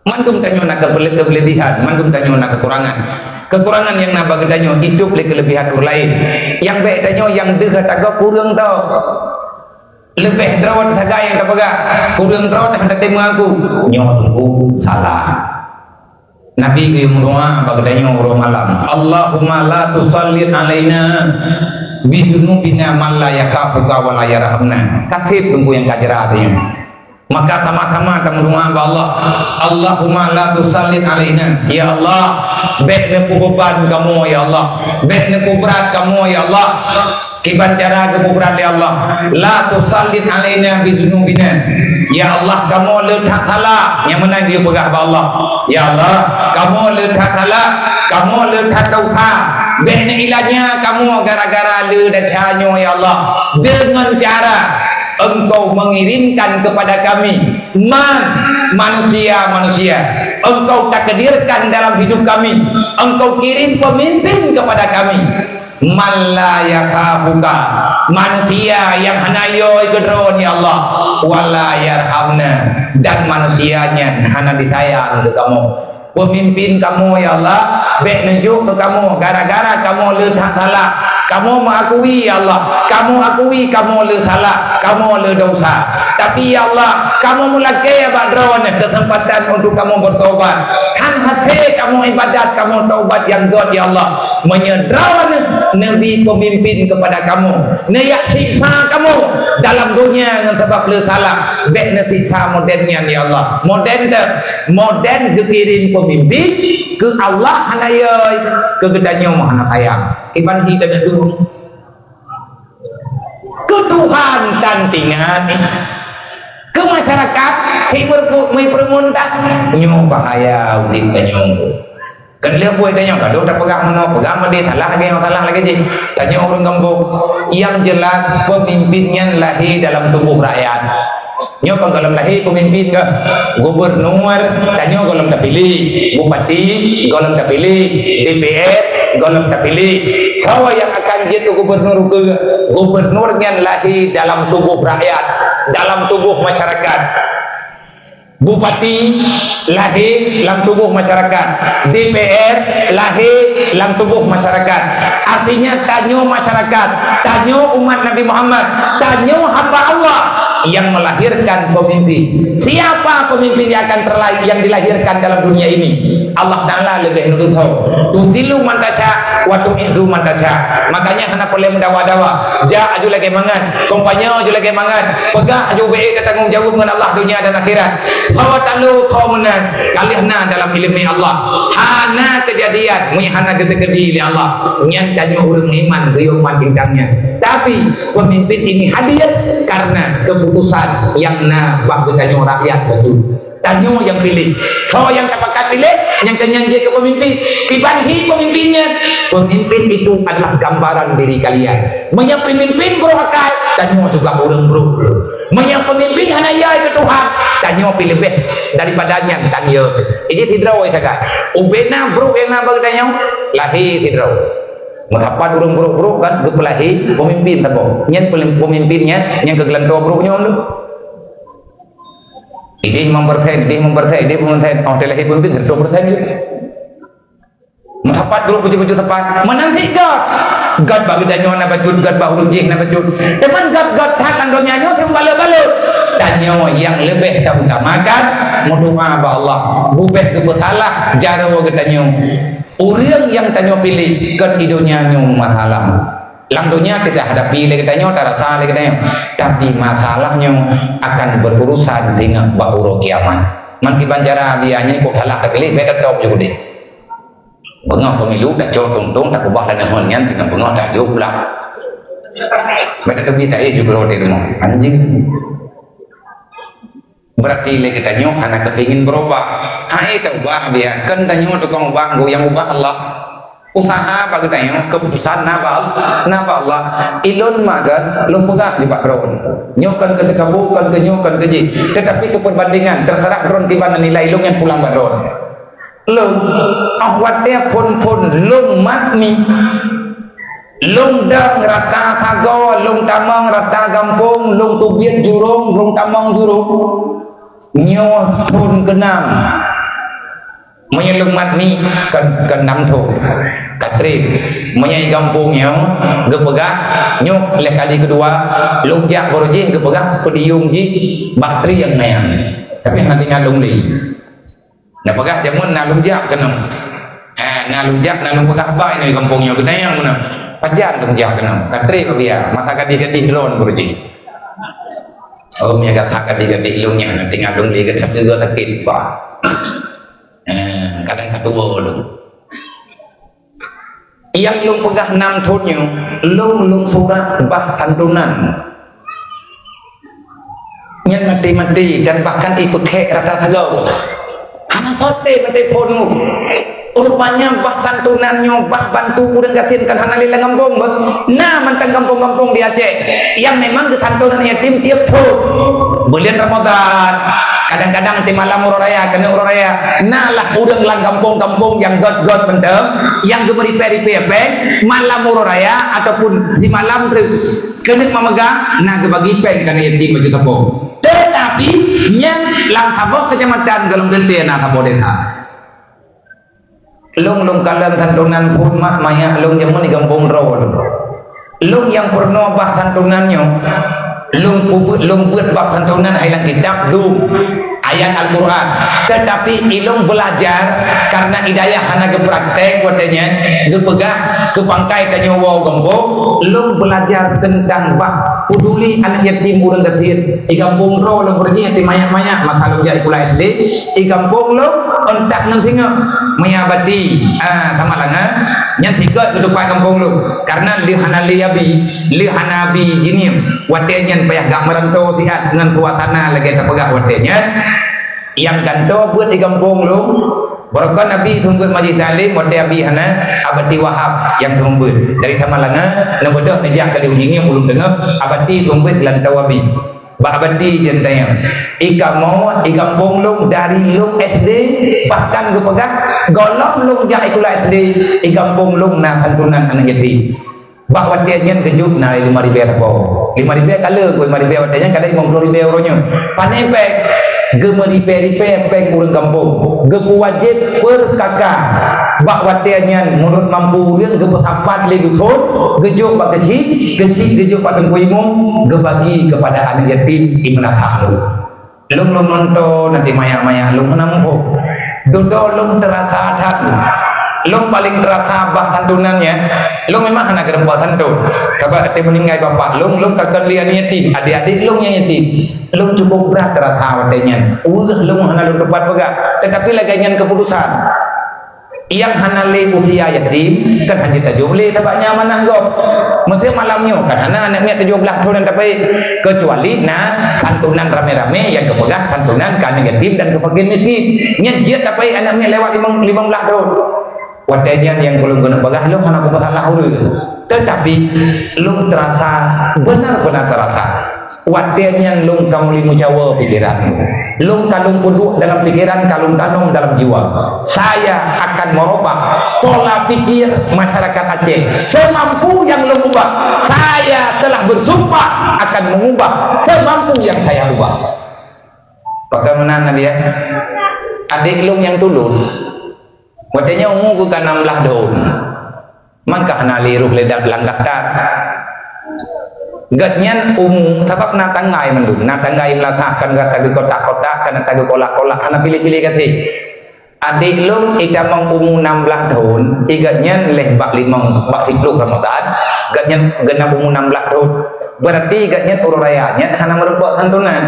Mantum tanyo nak kelebihan, mantum tanyo nak kekurangan. Kekurangan yang nabag tanyo hidup le kelebihan orang lain. Yang baik tanyo yang dekat agak kurang tau. Lebih terawat saga yang terpegak kurang terawat hendak temu aku nyoku salah Nabi yang berdoa bagainya orang malam Allahumma la tusallit alaina bizunubina man la yakafuka wa la yarhamna kasih tunggu yang kajaratnya maka sama-sama kita berdoa kepada Allah Allahumma la tusallit alaina ya Allah baiknya beban kamu ya Allah baiknya berat kamu ya Allah kiban cara kebuburan ya Allah la tusallit alaina bizunubina ya Allah kamu letak salah yang menang dia pegah ba Allah ya Allah kamu letak salah kamu letak dosa bena ilahnya kamu gara-gara le dasarnya ya Allah dengan cara engkau mengirimkan kepada kami manusia engkau takdirkan dalam hidup kami engkau kirim pemimpin kepada kami man-la yakafuka manusia yang hanayo ikutron ya Allah wala yarhamna dan manusianya hana disayang ke kamu pemimpin kamu ya Allah baik nunjuk ke kamu gara-gara kamu letak salah kamu mengakui ya Allah kamu akui kamu le salah kamu le dosa tapi ya Allah kamu mulai badron kesempatan untuk kamu bertobat kan hati kamu ibadat kamu taubat yang God ya Allah menyederawan Nabi pemimpin kepada kamu nayak siksa kamu dalam dunia dengan sebab le salah baik na siksa modernnya ya Allah modern dikirim pemimpin ke Allah hanayai ke gedanya mahana sayang iban kita dulu ke Tuhan tantingan ke masyarakat hibur permuntak nyo bahaya udin kanyo kan lihat buat tanya kalau tak pegang dia salah lagi je tanya orang kampung yang jelas pemimpinnya lahir dalam tubuh rakyat nyo kalau lahir pemimpin ke gubernur tanya kalau tak pilih bupati kalau tak pilih DPR kalau tak pilih siapa yang akan jadi gubernurnya lahir dalam tubuh rakyat dalam tubuh masyarakat bupati lahir dalam tubuh masyarakat DPR lahir dalam tubuh masyarakat artinya tanyo masyarakat tanyo umat Nabi Muhammad tanyo hamba Allah yang melahirkan pemimpin siapa pemimpin yang akan yang dilahirkan dalam dunia ini Allah Ta'ala lebih nurut tuzilu mantasya wa tu'izzu mantasya makanya kena boleh mendawa-dawa ja aju lagi mangan kompanya aju lagi mangan pegah aju be tanggung jawab dengan Allah dunia dan akhirat bahwa talu qauman kalihna dalam ilmu Allah hana kejadian hana gede-gede di Allah yang tanya orang iman beliau bintangnya tapi pemimpin ini hadir karena keputusan yang bagusnya rakyat betul tanyo yang pilih so yang dapat pilih yang kenyanyi ke pemimpin dibanhi pemimpinnya pemimpin itu adalah gambaran diri kalian menyak pemimpin berakal tanyo juga orang bro menyak pemimpin hanaya ke Tuhan tanyo pilih lebih daripadanya tanyo ini tidraw saja ubena bro yang nabag tanyo lahir tidraw mengapa burung bro kan berpelahi pemimpin tabo nyen pemimpinnya yang kegelanto bro nya ini mempercayai oh telehi pun bin 100% itu mendapat dulu puji tepat menanti God bagi danyo na bajud God bahulu jih na bajud teman God tak kandonya nyo sembala-bala danyo yang lebih utamakan berdoa ba Allah bubet kebesalah jaro gedanyo orang yang tanyo pilih ke hidupnya nyo masalah langdonya tidak hadapi lagi tanya terasa lagi tanya tapi masalahnya akan berurusan dengan bauro kiamat Man ki banjara bianya kok salah kepilih beda top juga deh. Bengah pemilu tak jauh tung tak ubah dan honian dengan bengah tak jauh pula. Beda tapi tak juga roti rumah anjing. Berarti lagi tanya anak kepingin berubah. Hai tak ubah biar kan tanya tukang ubah go yang ubah Allah. Usaha bagi tanya keputusan napa Allah ilon magan lu pegah di Pak Ron nyokan ke bukan ke nyokan ke ji tetapi itu perbandingan terserah Ron di mana nilai lu yang pulang Pak Ron lu awatnya pun lu matni lu dang rata sago lu tamang rata gampung lu tubian jurung lu tamang jurung nyo pun kenam menyelung matni ke enam tu katrik menyai kampungnya gepegah nyuk leh kali kedua lungjak borji gepegah pediung ji bakteri yang nayang tapi nanti ngalung li nah pegah jamun nalungjak kena nalungjak nalung pegah ba ini kampungnya kenayang mana pajar lungjak kena katrik dia mata kadi-kadi drone borji oh nya kata kadi-kadi lungnya nanti ngalung li ketap juga sakit ba kadang satu bolu yang lung pegah 6 tahunnya lung surat bah santunan yang mati dan bahkan ikut hek rata sagau anak mati ponu rupanya bah santunannya bah bantu kurang gasinkan hana lila ngampung nah mantang kampung-kampung di Aceh yang memang kesantunan yatim tiap tahun bulan Ramadan kadang-kadang di malam uraya kena uraya nalah udang lang kampung-kampung yang god pendem yang gemeri peri-peri malam uraya ataupun di malam kena memegang nah gebagi peng kena yatim baju tepung tetapi yang lang sabok kecamatan galung dente nah sabok desa lung kalan santunan pun mak maya lung yang di kampung ron lung yang pernah bah santunannya lung buat bab santunan ayat kitab du ayat Al-Quran tetapi ilung belajar karena hidayah hanya ke praktek katanya ke pegah ke pangkai ke nyawa gembok lung belajar tentang bah peduli anak yatim urang gatir di kampung ro lung pergi yatim mayak-mayak masa lung jadi pula SD di kampung lung entak nang singa menyabati sama langan yang tiga ke depan kampung lung karena li hanabi ini watenya payah gak merantau sihat dengan suasana lagi terpegah watenya yang ganto buat di kampung lu berkat Nabi tumbut majlis talim wate abi hana abadi wahab yang tumbut dari sama langa nabodah ngejak kali ujingnya ulung tengah abadi tumbut lantau abi abadi jentanya ikamo di kampung lu dari lu SD bahkan gepegah golong lu jak ikula SD di kampung lu na santunan anak yatim bahwa dia nyen kejut na 5.000 apa 5.000 kala koi 5.000 watanya kadang 50.000 euronya panepek gemeri-peri-peri kurang kampung gepu wajib per kakak bak watiannya menurut mampu dia gepu sapat le dusun gejuk bak kecil gejuk bak tengkuimu gebagi kepada anak yatim imenatah lu nonton nanti maya-maya lu menampu dodo lu terasa hak lu paling terasa bah santunannya lu memang anak gerempat santun coba dia meninggal bapak lu kakak lian yatim adik-adik lu yang yatim lu cukup berat terasa watenya lu hana lu tepat pegak tetapi lagi keputusan yang hana le usia yatim kan hanya tajubli sebabnya manah gop mesti malamnya kan hana anaknya 17 tahun tapi kecuali nah santunan rame-rame yang kepegak santunan kan yatim dan kebagian miskin nyejet tapi anaknya lewat 15 tahun watenya yang belum guna pegah lu hana masalah tetapi lu terasa benar-benar terasa watenya lung kamu limu jawa pikiran lung kalung punduk dalam pikiran kalung tanam dalam jiwa saya akan merubah pola pikir masyarakat Aceh semampu yang lung ubah saya telah bersumpah akan mengubah semampu yang saya ubah bagaimana Nabi ya adik lung yang tulun watenya umur bukan 16 tahun maka hana liruh ledak langkah tar gatnyan sebab natanggai mendung natanggai melatakan gat tagu kotak-kotak karena tagu kolak-kolak karena pilih-pilih kasih adik lu ida mau umur 16 tahun igatnya leh bak 10 Ramadan gatnya genap umur 16 tahun berarti igatnya urayanya karena merupakan santunan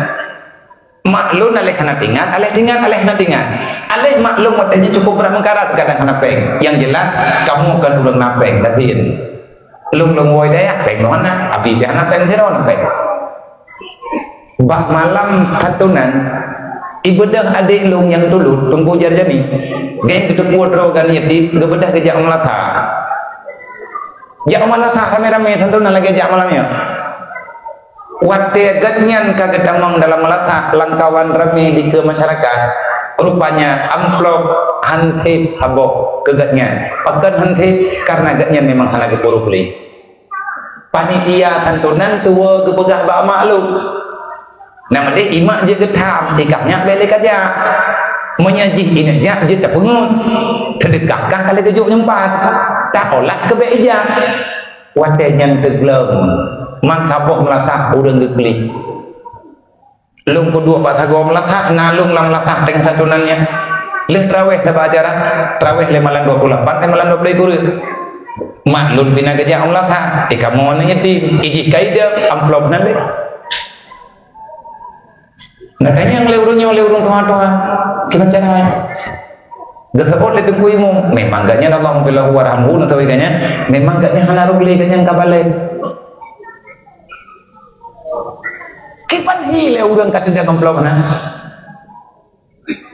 maklum aleh hana tingan aleh maklum matanya cukup berat mengkarat kadang hana peng yang jelas kamu akan ulang napeng tapi lung woi daya peng mana api dia hana peng zero napeng bak malam katunan ibadah adik lung yang dulu tunggu jarjani geng tutup wardrobe kan yati gebedah kejak melata jak melata rame-rame tentu lagi jak malamnya wate ganyan kagedamang dalam melata langkawan rame di ke masyarakat rupanya amplop hantip habok kegatnya pakan hantip karena gatnya memang hana kepurupli panitia santunan tua kepegah bak maklum nama dia imak je getam ikaknya balik aja menyajih inaknya je tak pengut kedekahkah kali kejuk nyempat tak olah kebeja watenyan teglem mangkapok melatak udang gekli lung kedua batagom melatak ngalung lam melatak dengan santunannya leh traweh dapat ajaran traweh le malam 28 malam 20 maklum bina gejak melatak kamu wananya di iji kaida amplop nanti nakanya yang leurung tuan-tuan gimana caranya Gak tunggu imu memang gaknya Allah membelah warhamun atau iganya memang gaknya hana rugli gaknya kabalen kipan hile urang kata dia amplop na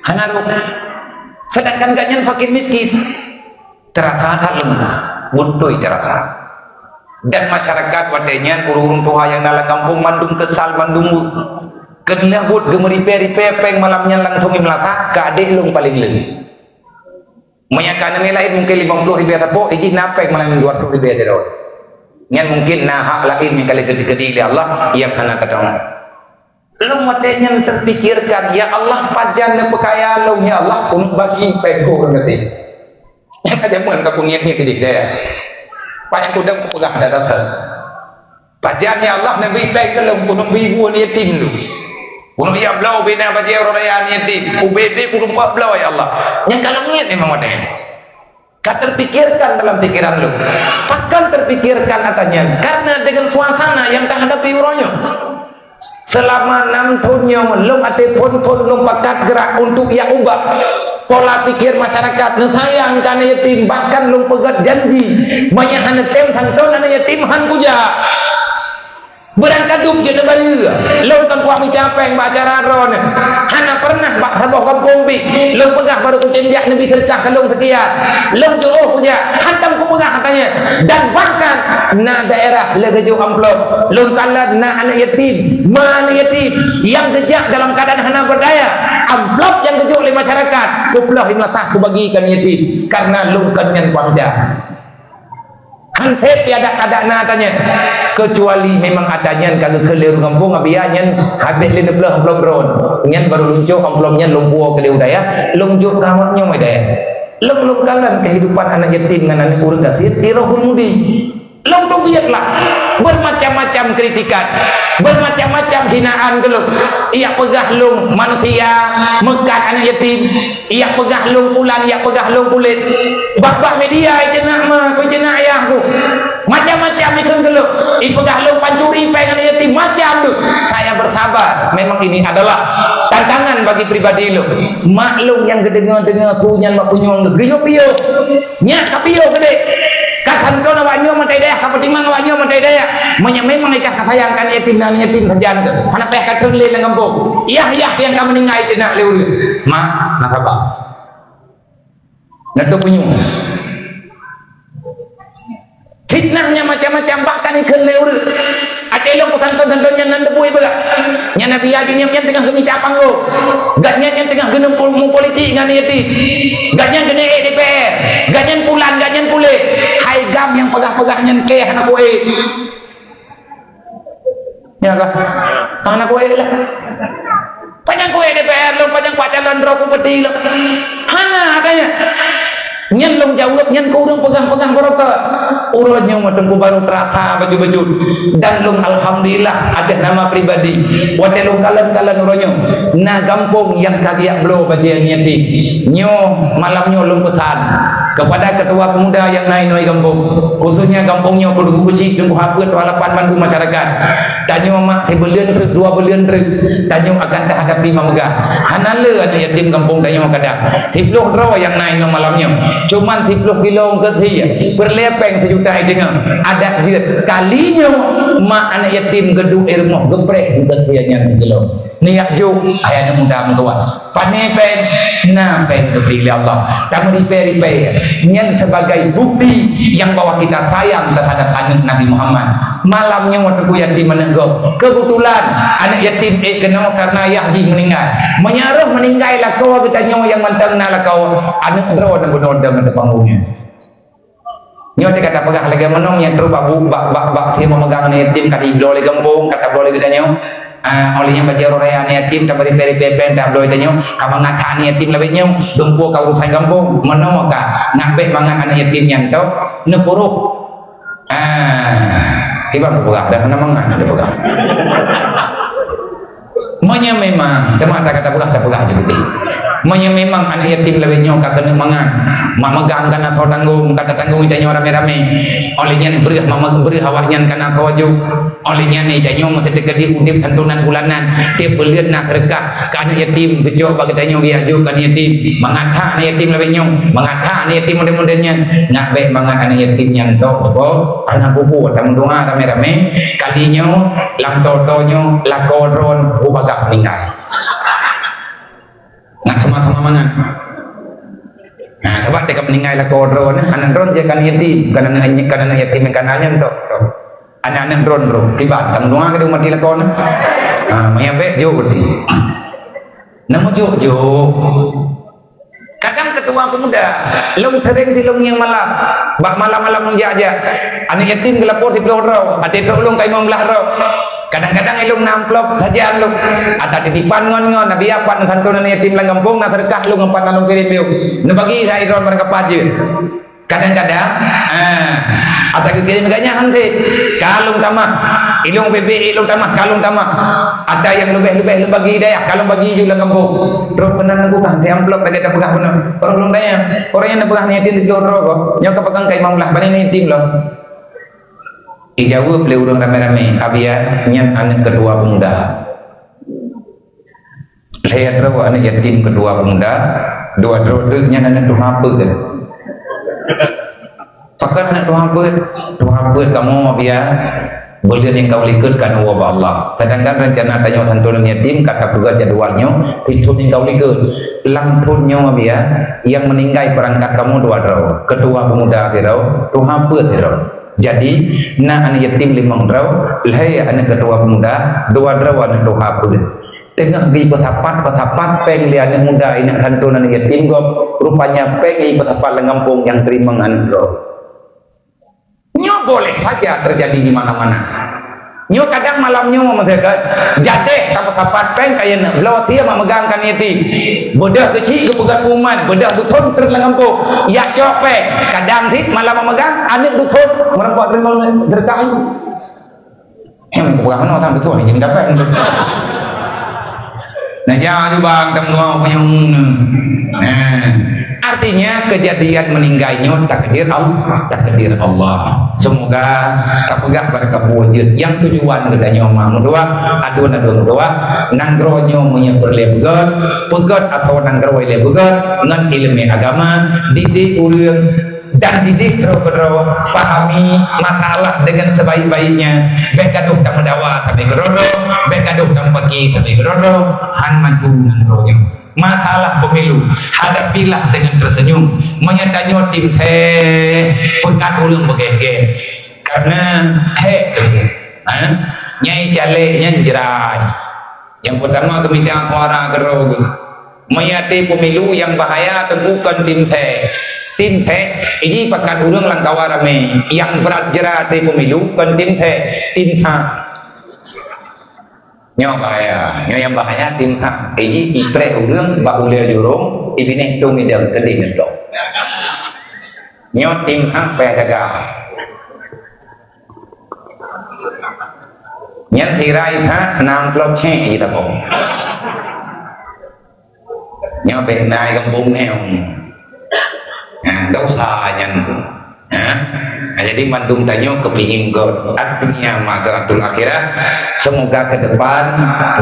hana rug sedangkan gaknya fakir miskin terasa tak lemah butuh terasa dan masyarakat wadenya urung tuha yang dalam kampung mandung kesal mandung kenlah bud gemeripe-ripe peng malamnya langsung imlata ke adik lung paling leng menyakan nilai mungkin 50 ribu atau iji napek malam 20 ribu ada yang mungkin hak lain yang kali gede-gede di Allah yang kena kadang lu matanya terpikirkan ya Allah pajan pekaya lu ya Allah pun bagi peko ngerti yang aja pun kapuniatnya gede dia banyak kudang pegang data pajan ya Allah nabi baik kalau pun bibu ni yatim lu pun ya blau bina baje orang yang yatim UBB pun blau ya Allah yang kalau niat memang ada kau terpikirkan dalam pikiran lu akan terpikirkan katanya karena dengan suasana yang tak hadapi urangnya selama 6 tahunnya belum ada pun belum pakat gerak untuk yang ubah pola pikir masyarakat sayang karena yatim bahkan belum pegat janji banyak hanya tem santon hanya yatim han puja berangkat duk je nebali lu kan kuah capeng baca radon hana pernah bak sabok kampung bi lu pegah baru kucenjak nabi sercah kalung sekian lu jauh punya hantam ku pegah katanya dan bahkan na daerah legeju amplop lu kalah na anak yatim mana yatim yang gejak dalam keadaan hana berdaya amplop yang gejak oleh masyarakat kuplah imlatah ku bagikan yatim karena lu kan yang kuangja hampir tiada kadang natanya kecuali memang adanya kagak keliru kampung abiannya habis le belah blon nyen baru luncur amplopnya lumpuh ke udaya lunjuk rawatnya medaya lung kalan kehidupan anak yatim dengan anak urang gasir tirahul mudi lung biarlah bermacam-macam kritikan bermacam-macam hinaan geluk ia pegah lung manusia mekat anak yatim ia pegah lung pulang ia pegah lung kulit bak media jenak mah ku jenak ayahku macam-macam itu geluk ipegah lung pancuri pengen anak yatim macam tu saya bersabar memang ini adalah tantangan bagi pribadi lu maklum yang gedengar-dengar punya mak punya geyo pio nya kapio gede kasan kau nak nyo mentai daya kapetimang nak nyo mentai daya memang ikan kasayangkan yatim dan yatim saja tu mana peh kat terlil dengan kampung yang kamu ningai tidak leu mak nak apa nak tu punya fitnahnya macam-macam bahkan ikan leu ada lo pesan-pesannya nanda puai pula nya nabi lagi yang tengah gemi capang lo gatnya yang tengah genung politik dengan yatim gatnya gene DPR gatnya pulan gatnya pule hai gam yang pegah-pegahnya ke anak kue ya kah anak kue lah panjang kue DPR lo panjang pacalan rokok peti lo hana katanya nyen long jauh nyen kau urang pegang-pegang barokah urangnya macam baru terasa baju-baju dan long alhamdulillah ada nama pribadi wate long kalan-kalan urangnya na gampung yang kagiak blo bajian nyati nyo malamnya long pesan kepada ketua pemuda yang naik noi kampung, khususnya kampungnya Kudu Besi, Jumbo Haput, Walapan Mandu masyarakat. Tanya mak 1 bulan truk, 2 bulan truk, tanya akan tak hadapi mamegah. Hanala anak yatim kampung tanya makada. 10 draw yang naik malamnya. Cuman 10 kilo ke dia. Berlepeng sejuta dengar. Ada dia kalinya mak anak yatim gedung rumah geprek ke dia nya kilo. Niat jo ayah muda muda. Panepen na pen diberi Allah. Kamu repair nyen sebagai bukti yang bahwa kita sayang terhadap anak Nabi Muhammad. Malamnya waktu yatim menegak. Kebetulan anak yatim kena karena Yahdi meninggal. Menyaruh meninggal lah kau kita nyawa yang mantang nak kau anak draw dan bodoh dengan panggungnya. Nyawa dia kata pegah lagi menong yang terus bak dia memegang anak yatim kata iblo lagi gembung kata boleh kita nyawa. Olehnya baca raya yatim tak beri peri-peri tak boleh tanya kamu ngata yatim lebihnya gempo kau urusan kampung mana maka ngabek mangan anak yatim yang tu nepuruk tiba berpegang dan mana mangan ada pegang Manya memang cuma kata pegang tak pegang jadi Manya memang anak yatim lebihnya kata kena mangan memegang kena kau tanggung kata tanggung idanya rame-rame olehnya beri mama beri awaknya kena kau wajib olehnya ni idanya mesti terkedi udip santunan bulanan dia belian nak rekah kan yatim kejauh bagi tanya dia jauh kan yatim mengata anak yatim lebihnya mengata anak yatim mudah-mudahnya nak baik mangan anak yatim yang tahu apa anak buku tamu doa rame-rame kalinya lam totonyo lakodron ubagak meninggal nak sama-sama mangan. Nah, sebab dia meninggal lah kodron, anak drone dia kan yatim, kan anak yatim yang kanannya tu, anak drone bro, tiba, tang doa kita mati lah kon, mayabek jauh berarti, namun jauh. Kadang ketua pemuda, long sering silong yang malam, bak malam-malam menjajak, anak yatim gelapor di pelorau, ada tolong kai membelah roh. Kadang-kadang ilung namplok saja lu ada titipan ngon nabi apa santunan yatim lang kampung na terkah lu ngempat nalung kirim yuk nu bagi saya iron mereka paju kadang-kadang ada kirim gaknya nanti kalung tamak ilung bebe ilung tamak kalung tamak ada yang lebih bagi daya kalung bagi juga lang kampung terus benar nunggu kan di amplop tadi ada pegang benar orang belum daya orang yang pegang yatim di joro kok nyoka pegang kai mamlah paling yatim loh dijawab oleh orang ramai-ramai abia nyan anak kedua pemuda saya tahu anak yatim kedua pemuda dua nyan anak dua apa ke pakat anak dua apa kamu abia boleh yang kau likutkan wabah Allah kadang-kadang rencana tanya santunan yatim kata pegat jadwalnya tisun yang kau likut langtunnya abia yang meninggal perangkat kamu dua kedua pemuda kira dua apa kira jadi, nak anak yatim 5 draw, lahir anak kedua pemuda, 2 draw anak doha pun. Tengah di kotapat peng lihat anak muda ini hantu anak yatim gop, rupanya peng di kotapat lengampung yang terima anak draw. Nyo boleh saja terjadi di mana-mana. Nyo kadang malamnya masyarakat jatuh tapat peng kayak nak belau dia memegangkan yatim bedah kecil ke pegang kuman bedah dutun terlengampung ya copek kadang sih malam memegang anak dutun merempat berkah yang pegang mana orang dutun yang dapat nah jangan bang teman punya artinya kejadian meninggalnya takdir Allah semoga kapegah berkewujud yang tujuan gedanya omah doa adun doa nanggronyo punya berlebegot pegot atau nanggro lebegot ngan ilmu agama didik urang dan didik terus pahami masalah dengan sebaik-baiknya bekaduh tak mendawa tapi gerodo bekaduh tak pergi tapi gerodo han maju nanggronyo masalah pemilu hadapilah dengan tersenyum menyatanya tim pekat ulung begege karena nyai jale nyanjerai yang pertama kemitian suara gerog menyati pemilu yang bahaya temukan tim ini pekat ulung langkawarame yang berat jerat pemilu kan tim nyo bahaya nyo yang bahaya tinta ini ipre urang ba ulia jurung ibine tung idam kedin ndo nyo tinta pa jaga nyan tirai tha nam klok che kita pom nyo pe nai kampung neo dosanya jadi mandung tanyo kepingin God artinya masyaratul akhirat semoga ke depan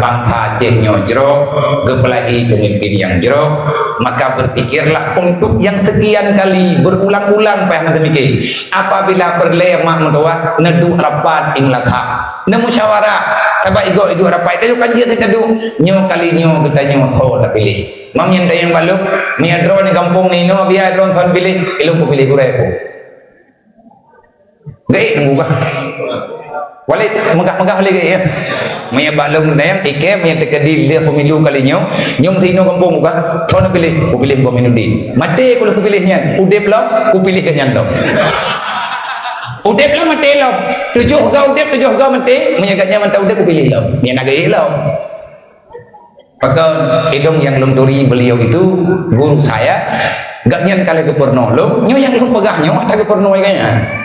bangsa jenyo jero gepelahi pemimpin yang jero maka berpikirlah untuk yang sekian kali berulang-ulang payah demikian apabila berlemah mendoa nedu rapat inglatha nemu musyawarah tabak igo rapat itu kan dia tedu nyo kali nyo kita nyo tho tak pilih mam yang tayang baluk miadro ni kampung ni no biar dron kan pilih ilmu pilih kurepo gay ngubah walik megah-megah lagi ya maya balung dayang ike maya tekadil dia pemilu kali nyo nyom sino kampung muka so na pilih ku pilih pemilu di mati kalau ku pilihnya udep lah ku pilih kanyan to udep lah mati lah tujuh gau mati maya ganya mata udep ku pilih lah dia nagai lah maka hidung yang lunduri beliau itu guru saya gak nyan kali ke porno lo nyo yang lu pegahnya ada ke porno kayaknya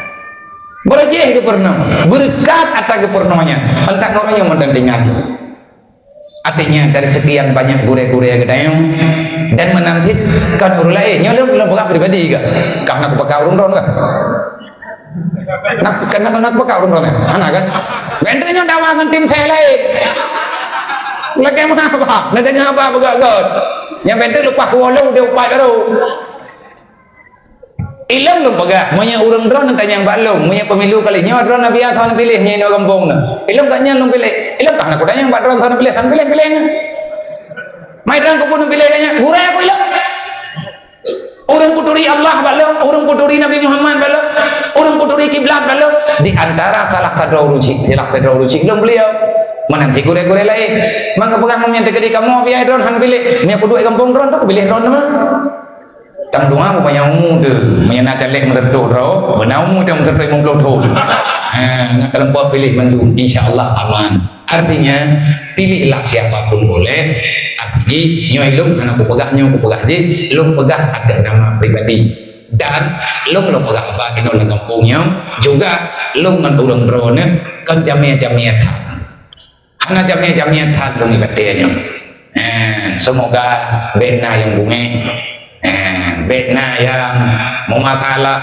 berjeh ke porno berkat atas ke pornonya entah orang yang mendengar artinya dari sekian banyak gure-gure gedayung dan menamhid kan urulai nyo lu pegah pribadi ke karena aku pakai urun-urun ke nak pakai urun-urun anak kan bentrenya dawangan tim saya lain lagi apa nadanya apa begagot yang bentar lupa kuolong dia upat karo ilang lu pegah monya urang drone tanya yang balong monya pemilu kali nyawa drone nabi tahun pilih nya no kampung na ilang tanya lu pilih ilang tak nak kudanya yang drone tahun pilihnya mai drone ku pun pilih kanya gurai aku ilang urang kuturi Allah balong urang kuturi Nabi Muhammad balong urang kuturi kiblat balong di antara salah satu uruci ilang beliau mana nanti gure-gure lain mangga pegang monya tegedi kamu biar drone han pilih nya kudu kampung drone tu pilih drone mah tang doa mo yang muda menyana calek meredo ro benau dia mengetrek mengploto nak terempat pilih mandu insyaallah aman artinya pilihlah siapapun boleh artinya nyo ilung anak aku pegah je ilung pegah ada nama pribadi dan ilung pegah apa ino lang kampungnya juga ilung mandurang drone kan jamia-jamia ana jamia tad ilung ibadahnya semoga bena yang bunga betna yang memakalah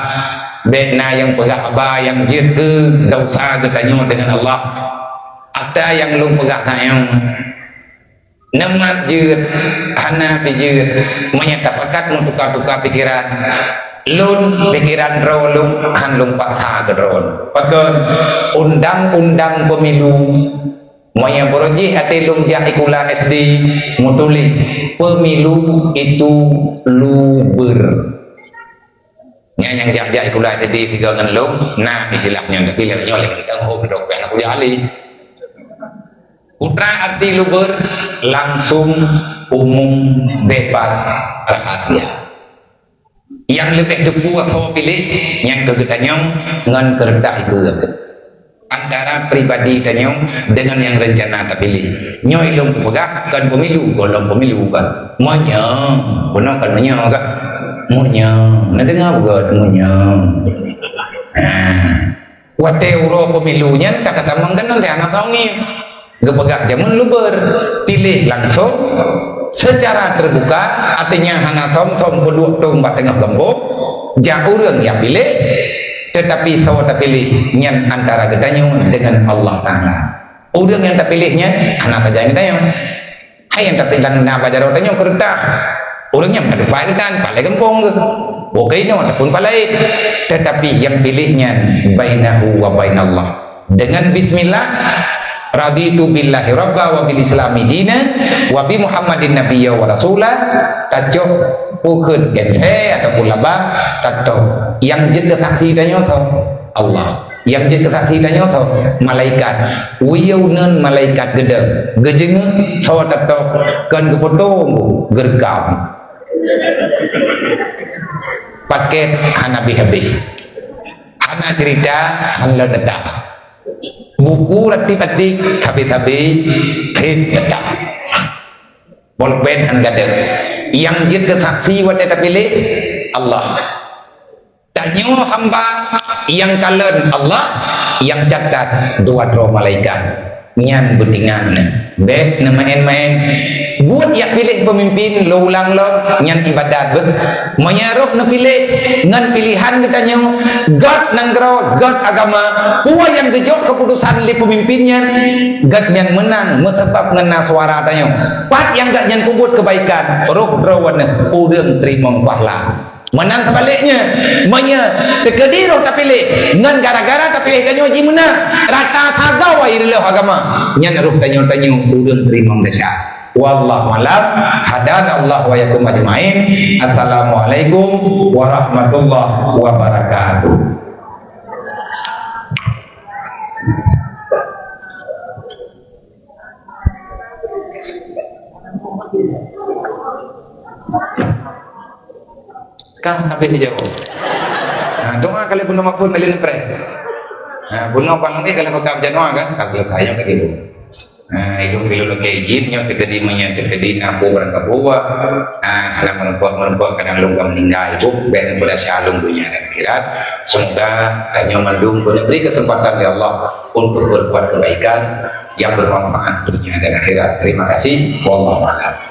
betna yang pegah yang jirke dosa ketanyo dengan Allah ada yang lu pegah tayang nemat jir hana pijir menyatapakat tukar-tukar pikiran lun pikiran rolung han lumpat ha gedron pagon undang-undang pemilu moya boroji hati lum ikula SD mutuli pemilu itu luber yang jajak ikula SD tigangan lu nah istilahnya pilih nyoleh kita ngomong dok pengen aku jali putra arti luber langsung umum bebas rahasia yang lebih depu atau pilih yang kegetanya ngan kereta itu antara pribadi tanyong dengan yang rencana tak pilih nyo ilung pegah kan pemilu golong pemilu kan monya benar kan monya kan monya nak dengar bukan monya wate uro pemilunya kata tamang kan nanti anak tahu ni gepegah jaman luber pilih langsung secara terbuka artinya anak tom berdua tom tengah gembok jauh orang yang pilih tetapi sawa tak pilih yang antara gedanya dengan Allah Ta'ala orang yang tak pilihnya anak saja yang gedanya yang tak pilih nak baca rotanya kereta orang yang tak palitan palai gempong ke bukainya ataupun palai tetapi yang pilihnya bainahu wa bainallah dengan bismillah raditu billahi rabba wa bil islami dina wa bi muhammadin nabiyya wa rasulah tajuk pukul gente ataupun labah tato yang jeda hati tanya tau Allah yang jeda hati tanya tau malaikat wiyaunan malaikat gede gejeng tau tato kan kepotong gergam paket hanabi habis hana cerita hana dedak buku rati-rati tapi hit dedak bolpen han gade yang jeda saksi wate pilih Allah tanyo hamba yang kalen Allah yang catat dua malaikat nyan betingan bet na main-main buat yang pilih pemimpin lo ulang lo nyan ibadat bet menyaruh na pilih ngan pilihan kita nyo God nanggro God agama puwa yang gejok keputusan li pemimpinnya God yang menang metebab ngena suara tanyo pat yang gak nyan kubut kebaikan roh rawan udeng terima pahala menang sebaliknya terkediro tak pilih ngan gara-gara tak pilih tanyo ji menang rata tagaw ay rilo agama nyan roh tanyo udeng terima dahsyat. Wallahu a'lam. Hadana Allah wa yakum ajmain. Assalamualaikum warahmatullahi wabarakatuh. Kang sampai dijawab. Nah, doa kali belum apa melin pre. Nah, belum apa lagi kalau kau jangan kan, kalau kaya begitu. Ilung bilo kejit nyo terjadi terjadi napo berangkat bawa alam menempok kadang lungkam meninggal ibu ben pada shalom dunia dan akhirat. Semoga kanyo mendung beri kesempatan ya Allah untuk berbuat kebaikan yang bermanfaat dunia dan akhirat. Terima kasih. Wallahu a'lam.